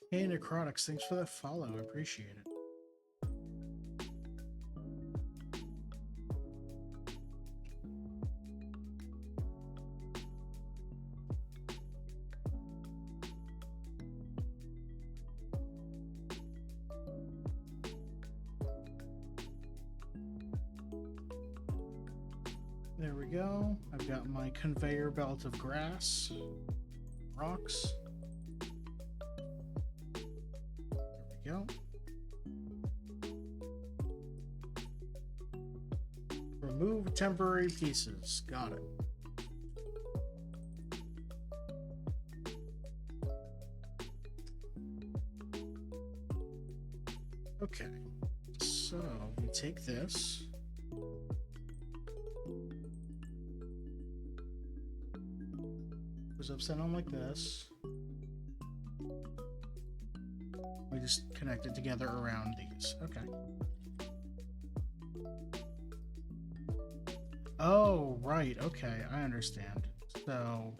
Hey, Necrotics, thanks for that follow. I appreciate it. There we go. I've got my conveyor belt of grass, rocks. There we go. Remove temporary pieces. Got it. Okay. So we take this. Goes upside down like this. We just connect it together around these. Okay. Oh, right. Okay, I understand. So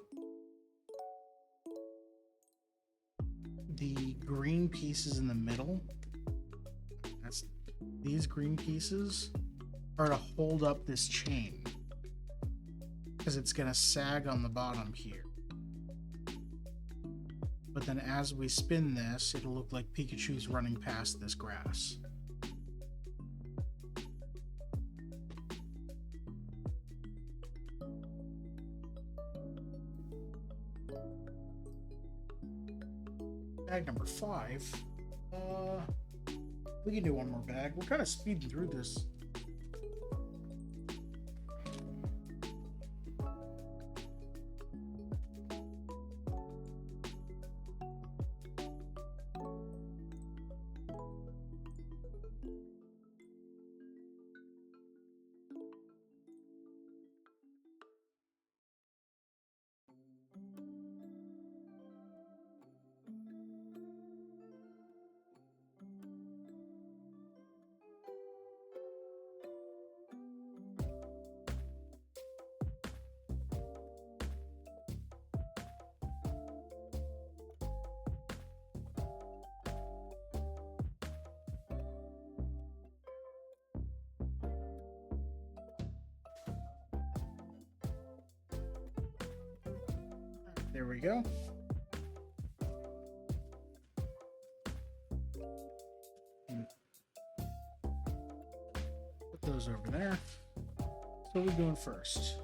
the green piece is in the middle. That's these green pieces are to hold up this chain, because it's going to sag on the bottom here. But then as we spin this, it'll look like Pikachu's running past this grass. Bag number 5. We can do one more bag. We're kind of speeding through this. There we go. Put those over there. So what are we doing first?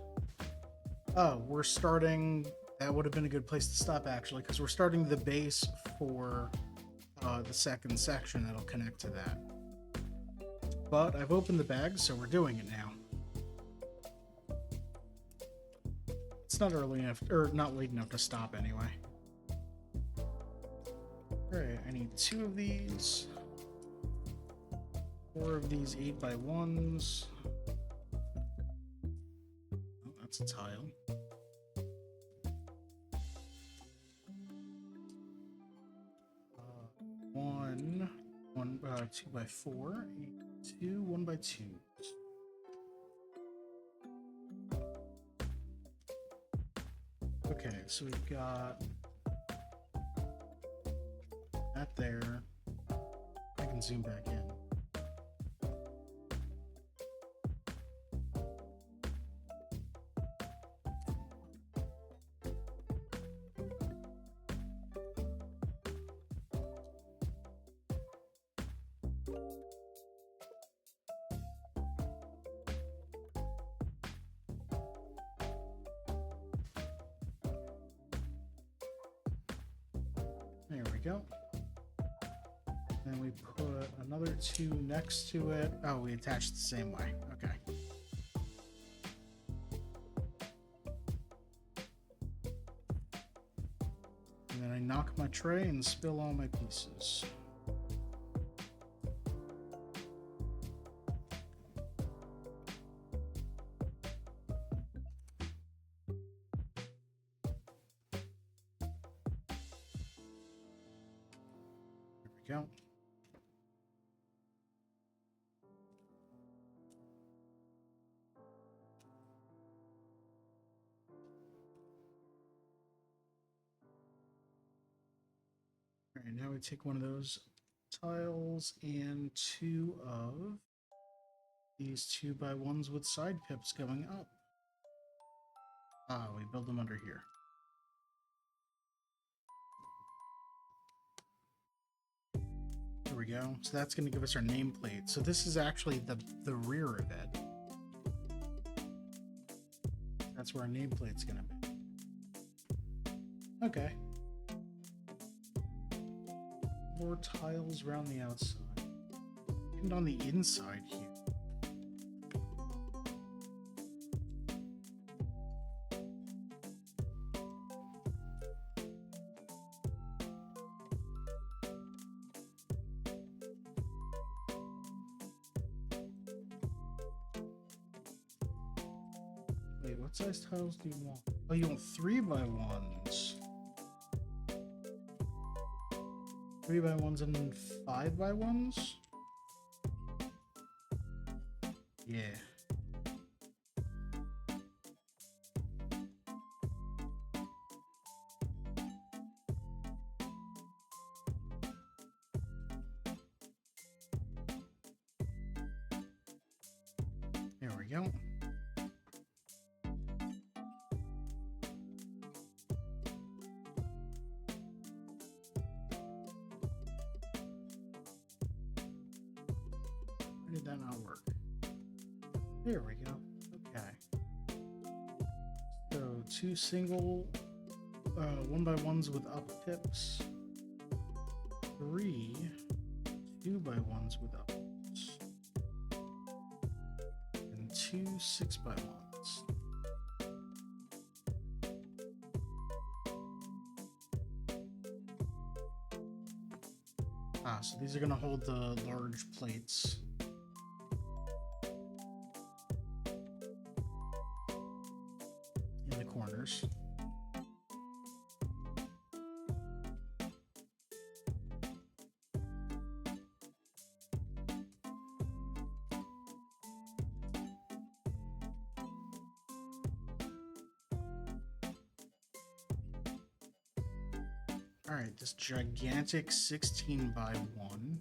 Oh, we're starting... That would have been a good place to stop, actually, because we're starting the base for the second section that'll connect to that. But I've opened the bag, so we're doing it now. It's not early enough, or not late enough to stop anyway. Alright, I need 2 of these. 4 of these 8x1s. Oh, that's a tile. 2x4, and 2 1x2s. Okay, so we've got that there. I can zoom back in. There we go. Then we put another 2 next to it. Oh, we attached the same way. Okay. And then I knock my tray and spill all my pieces. Go. All right, now we take one of those tiles and 2 of these 2x1s with side pips going up. Ah, we build them under here. There we go. So that's going to give us our nameplate. So this is actually the rear of it. That's where our nameplate's going to be. Okay. More tiles around the outside. And on the inside here. Wait, what size tiles do you want? Oh, you want 3x1s. 3x1s and 5x1s? Yeah. There we go. Why did that not work? There we go. Okay. So 2 single 1x1s with up tips. 3 2x1s with up tips. And 2 6x1s. So these are going to hold the large plates. In the corners. All right, this gigantic 16x1.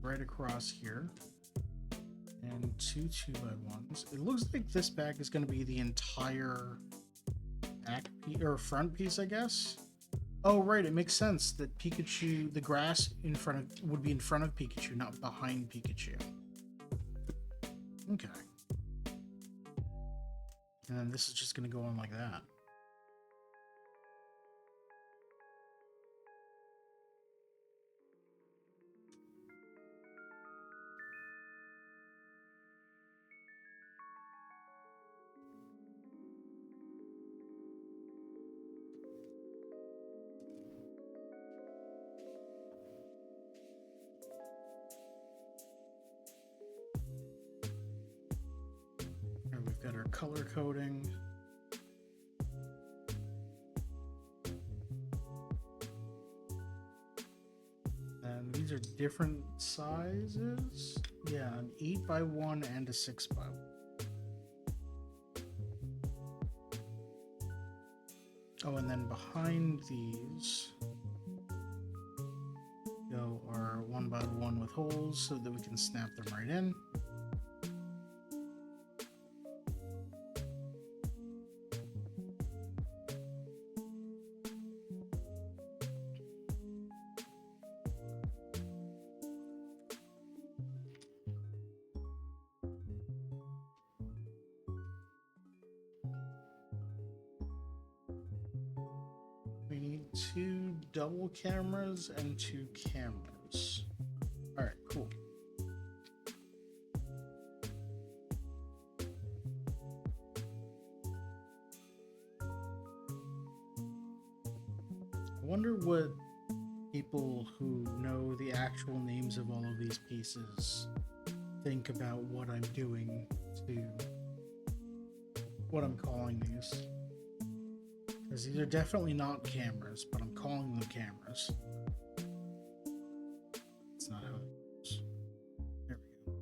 Right across here. And 2 2x1s. It looks like this bag is going to be the entire back piece, or front piece, I guess. Oh, right, it makes sense that Pikachu, the grass in front of, would be in front of Pikachu, not behind Pikachu. Okay. And then this is just going to go on like that. And we've got our color coding. And these are different sizes. Yeah, an 8x1 and a 6x1. Oh, and then behind these go our 1x1 with holes so that we can snap them right in. We need 2 double cameras and 2 cameras. All right, cool. I wonder what people who know the actual names of all of these pieces think about what I'm doing to what I'm calling these. Because these are definitely not cameras, but I'm calling them cameras. It's not how it goes. There we go.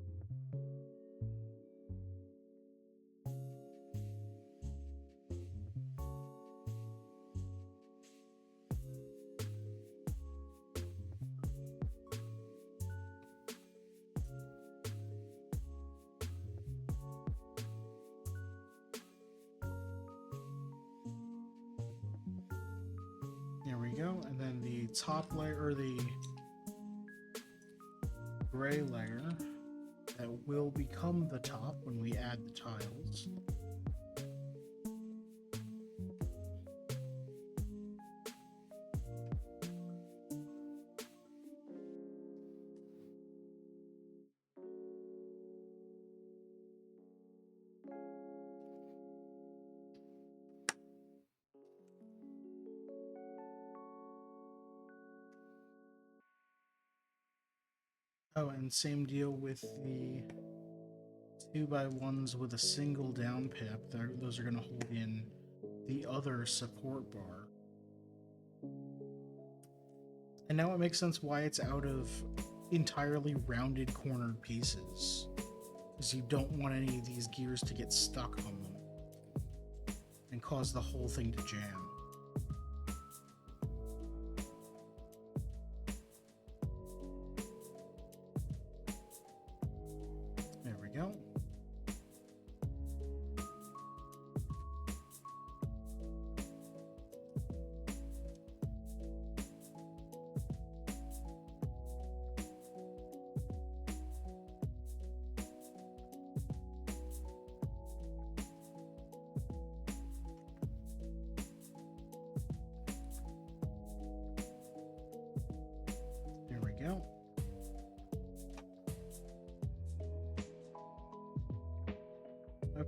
There we go. And then the top layer, or the gray layer that will become the top when we add the tiles. Oh, and same deal with the 2x1s with a single down pip. Those are going to hold in the other support bar. And now it makes sense why it's out of entirely rounded cornered pieces. Because you don't want any of these gears to get stuck on them and cause the whole thing to jam.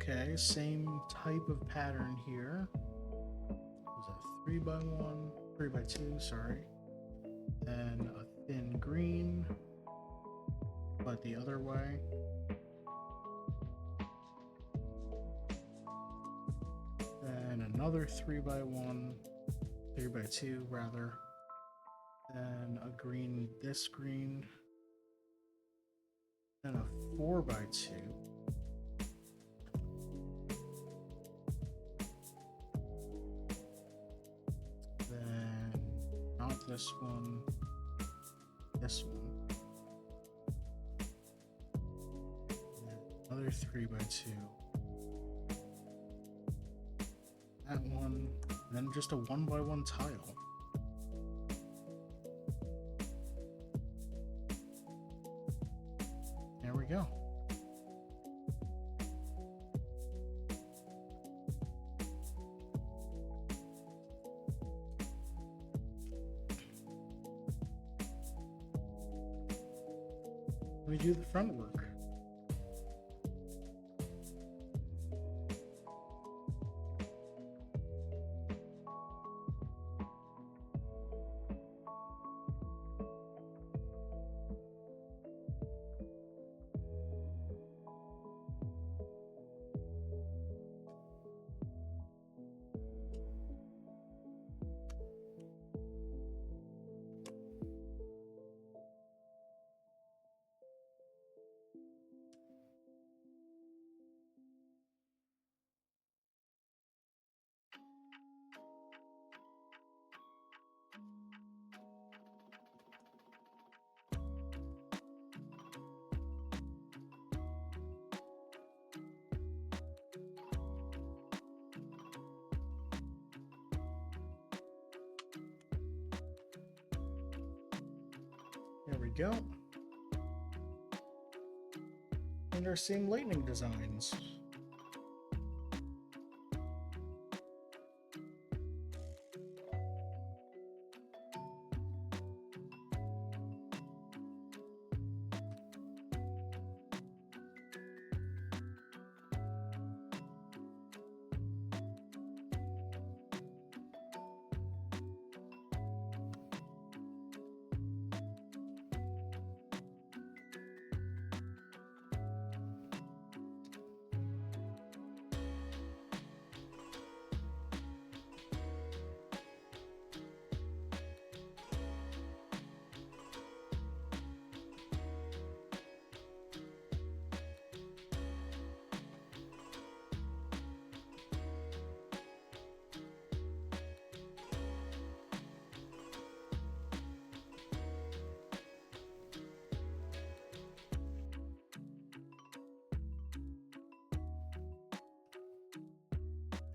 Okay, same type of pattern here. Was that 3x1, 3x2, sorry. Then a thin green, but the other way. Then another 3x1, 3x2 rather. Then a green, this green. Then a 4x2. Then not this one, this one. And another 3x2. That one, and then just a 1x1 tile. There we go. Let me do the front work. There we go. And our same lightning designs.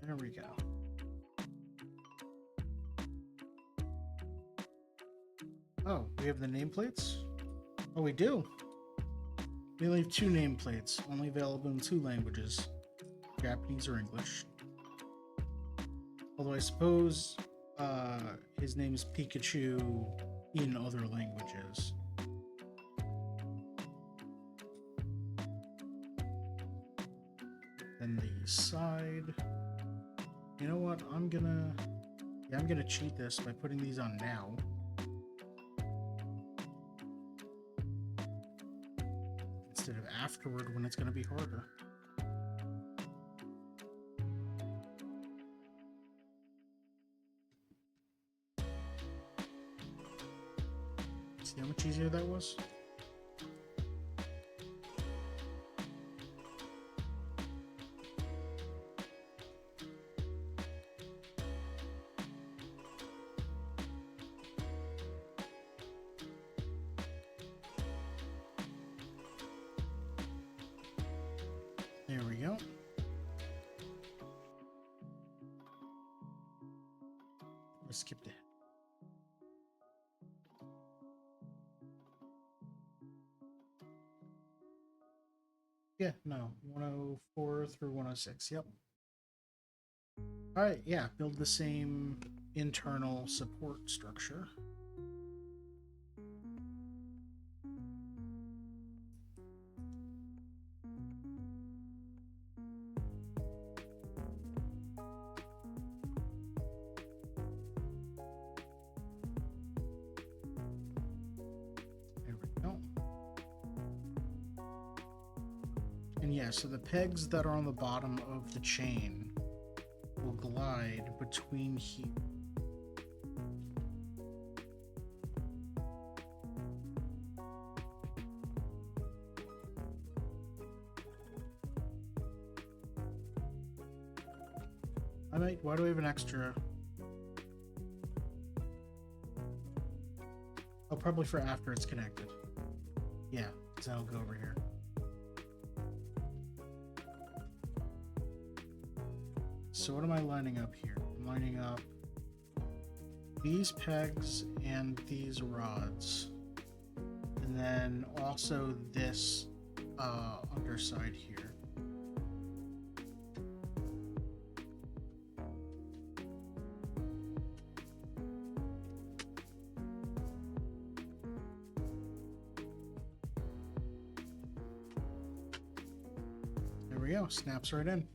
There we go. Oh, we have the nameplates? Oh, we do. We only have 2 nameplates, only available in 2 languages, Japanese or English. Although I suppose his name is Pikachu in other languages. Then the side. You know what? I'm gonna cheat this by putting these on now. Instead of afterward when it's gonna be harder. See how much easier that was? There we go. Let's skip that. Yeah, no. 104 through 106. Yep. All right, yeah. Build the same internal support structure. And yeah, so the pegs that are on the bottom of the chain will glide between here. Why do we have an extra? Oh, probably for after it's connected. Yeah, because that'll go over here. So what am I lining up here? I'm lining up these pegs and these rods. And then also this underside here. There we go, snaps right in.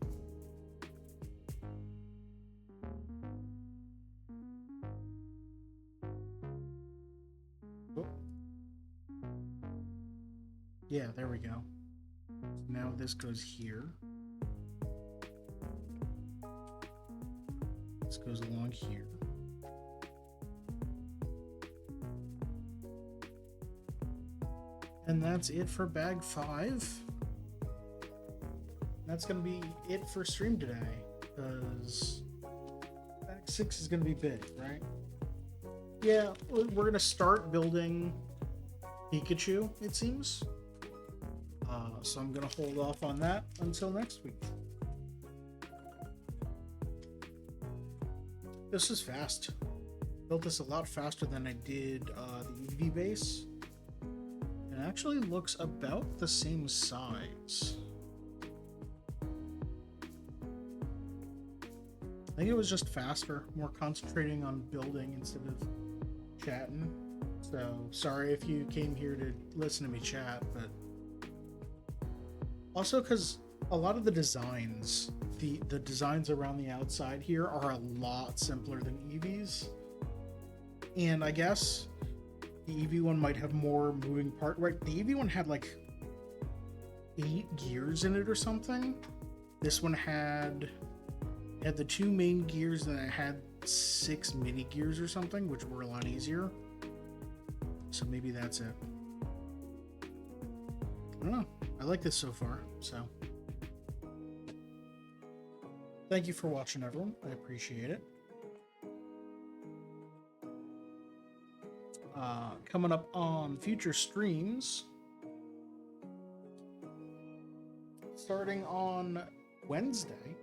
Yeah, there we go. Now this goes here. This goes along here. And that's it for bag 5. That's going to be it for stream today, because bag 6 is going to be big, right? Yeah, we're going to start building Pikachu, it seems. So I'm going to hold off on that until next week. This is fast. Built this a lot faster than I did the EV base. It actually looks about the same size. I think it was just faster, more concentrating on building instead of chatting. So sorry if you came here to listen to me chat, but also because a lot of the designs, the designs around the outside here are a lot simpler than Eevee's. And I guess the Eevee one might have more moving part. Right, the Eevee one had like 8 gears in it or something. This one had the 2 main gears, and it had 6 mini gears or something, which were a lot easier. So maybe that's it. I don't know. I like this so far, so. Thank you for watching, everyone. I appreciate it. Coming up on future streams, starting on Wednesday,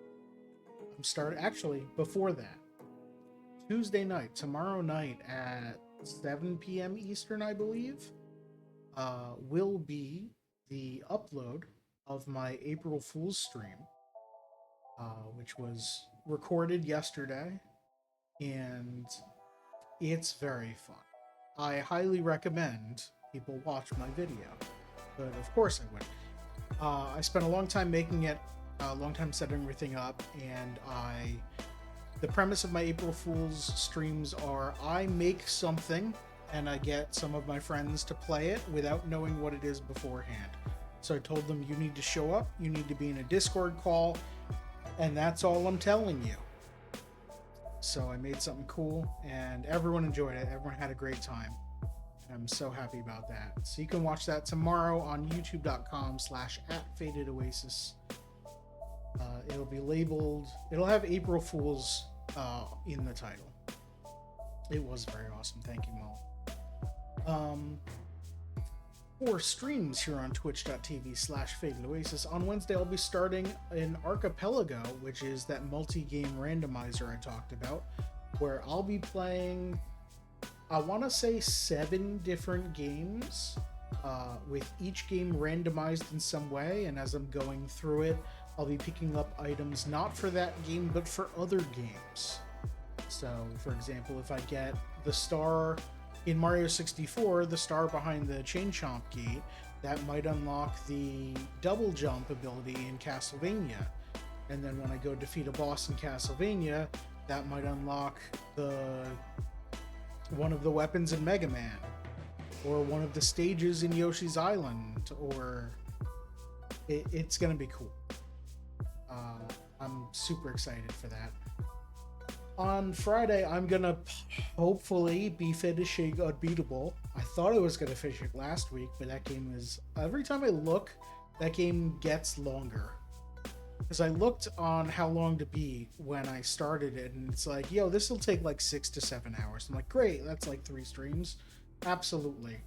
actually, before that, Tuesday night, tomorrow night at 7 p.m. Eastern, I believe, will be the upload of my April Fool's stream, which was recorded yesterday, and it's very fun. I highly recommend people watch my video, but of course I would. I spent a long time making it, a long time setting everything up, and the premise of my April Fool's streams are I make something and I get some of my friends to play it without knowing what it is beforehand. So I told them, you need to show up, you need to be in a Discord call, and that's all I'm telling you. So I made something cool, and everyone enjoyed it. Everyone had a great time. I'm so happy about that. So you can watch that tomorrow on youtube.com/@FadedOasis. It'll be labeled, it'll have April Fool's in the title. It was very awesome. Thank you, Mo. For streams here on twitch.tv/FadedOasis, on Wednesday I'll be starting an Archipelago, which is that multi-game randomizer I talked about, where I'll be playing, I want to say 7 different games, with each game randomized in some way, and as I'm going through it, I'll be picking up items not for that game, but for other games. So, for example, if I get the star in Mario 64, the star behind the Chain Chomp gate, that might unlock the double jump ability in Castlevania. And then when I go defeat a boss in Castlevania, that might unlock one of the weapons in Mega Man, or one of the stages in Yoshi's Island, or It's gonna be cool. I'm super excited for that. On Friday, I'm gonna hopefully be finishing Unbeatable. I thought I was gonna finish it last week, but that game is, every time I look, that game gets longer. Because I looked on how long to beat when I started it, and it's like, yo, this will take like 6 to 7 hours. I'm like, great, that's like 3 streams. Absolutely.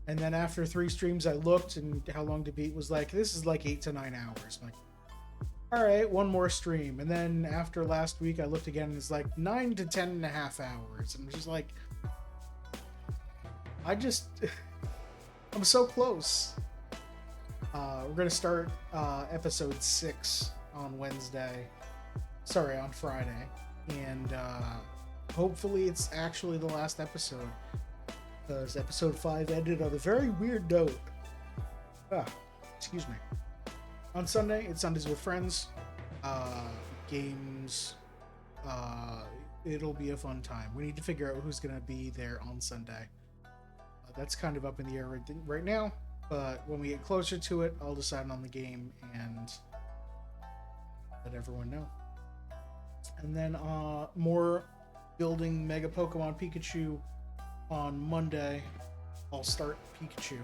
And then after 3 streams, I looked, and how long to beat was like, this is like 8 to 9 hours. I'm like, all right, one more stream. And then after last week, I looked again, and it's like 9 to 10.5 hours. And I'm just like, I just, I'm so close. We're gonna start episode 6 on Wednesday. Sorry, on Friday, and hopefully it's actually the last episode, because episode 5 ended on a very weird note. Excuse me. On Sunday, it's Sundays with Friends. Games. It'll be a fun time. We need to figure out who's gonna be there on Sunday. That's kind of up in the air right now. But when we get closer to it, I'll decide on the game and let everyone know. And then more building Mega Pokemon Pikachu on Monday. I'll start Pikachu.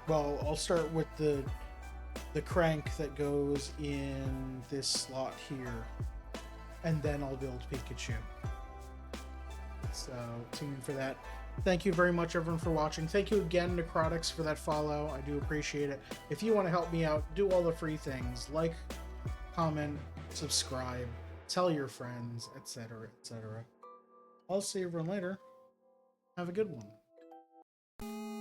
Well, I'll start with the crank that goes in this slot here, and then I'll build Pikachu. So tune in for that. Thank you very much, everyone, for watching. Thank you again, Necrotics, for that follow. I do appreciate it. If you want to help me out, do all the free things. Like, comment, subscribe, tell your friends, etc., etc. I'll see everyone later. Have a good one.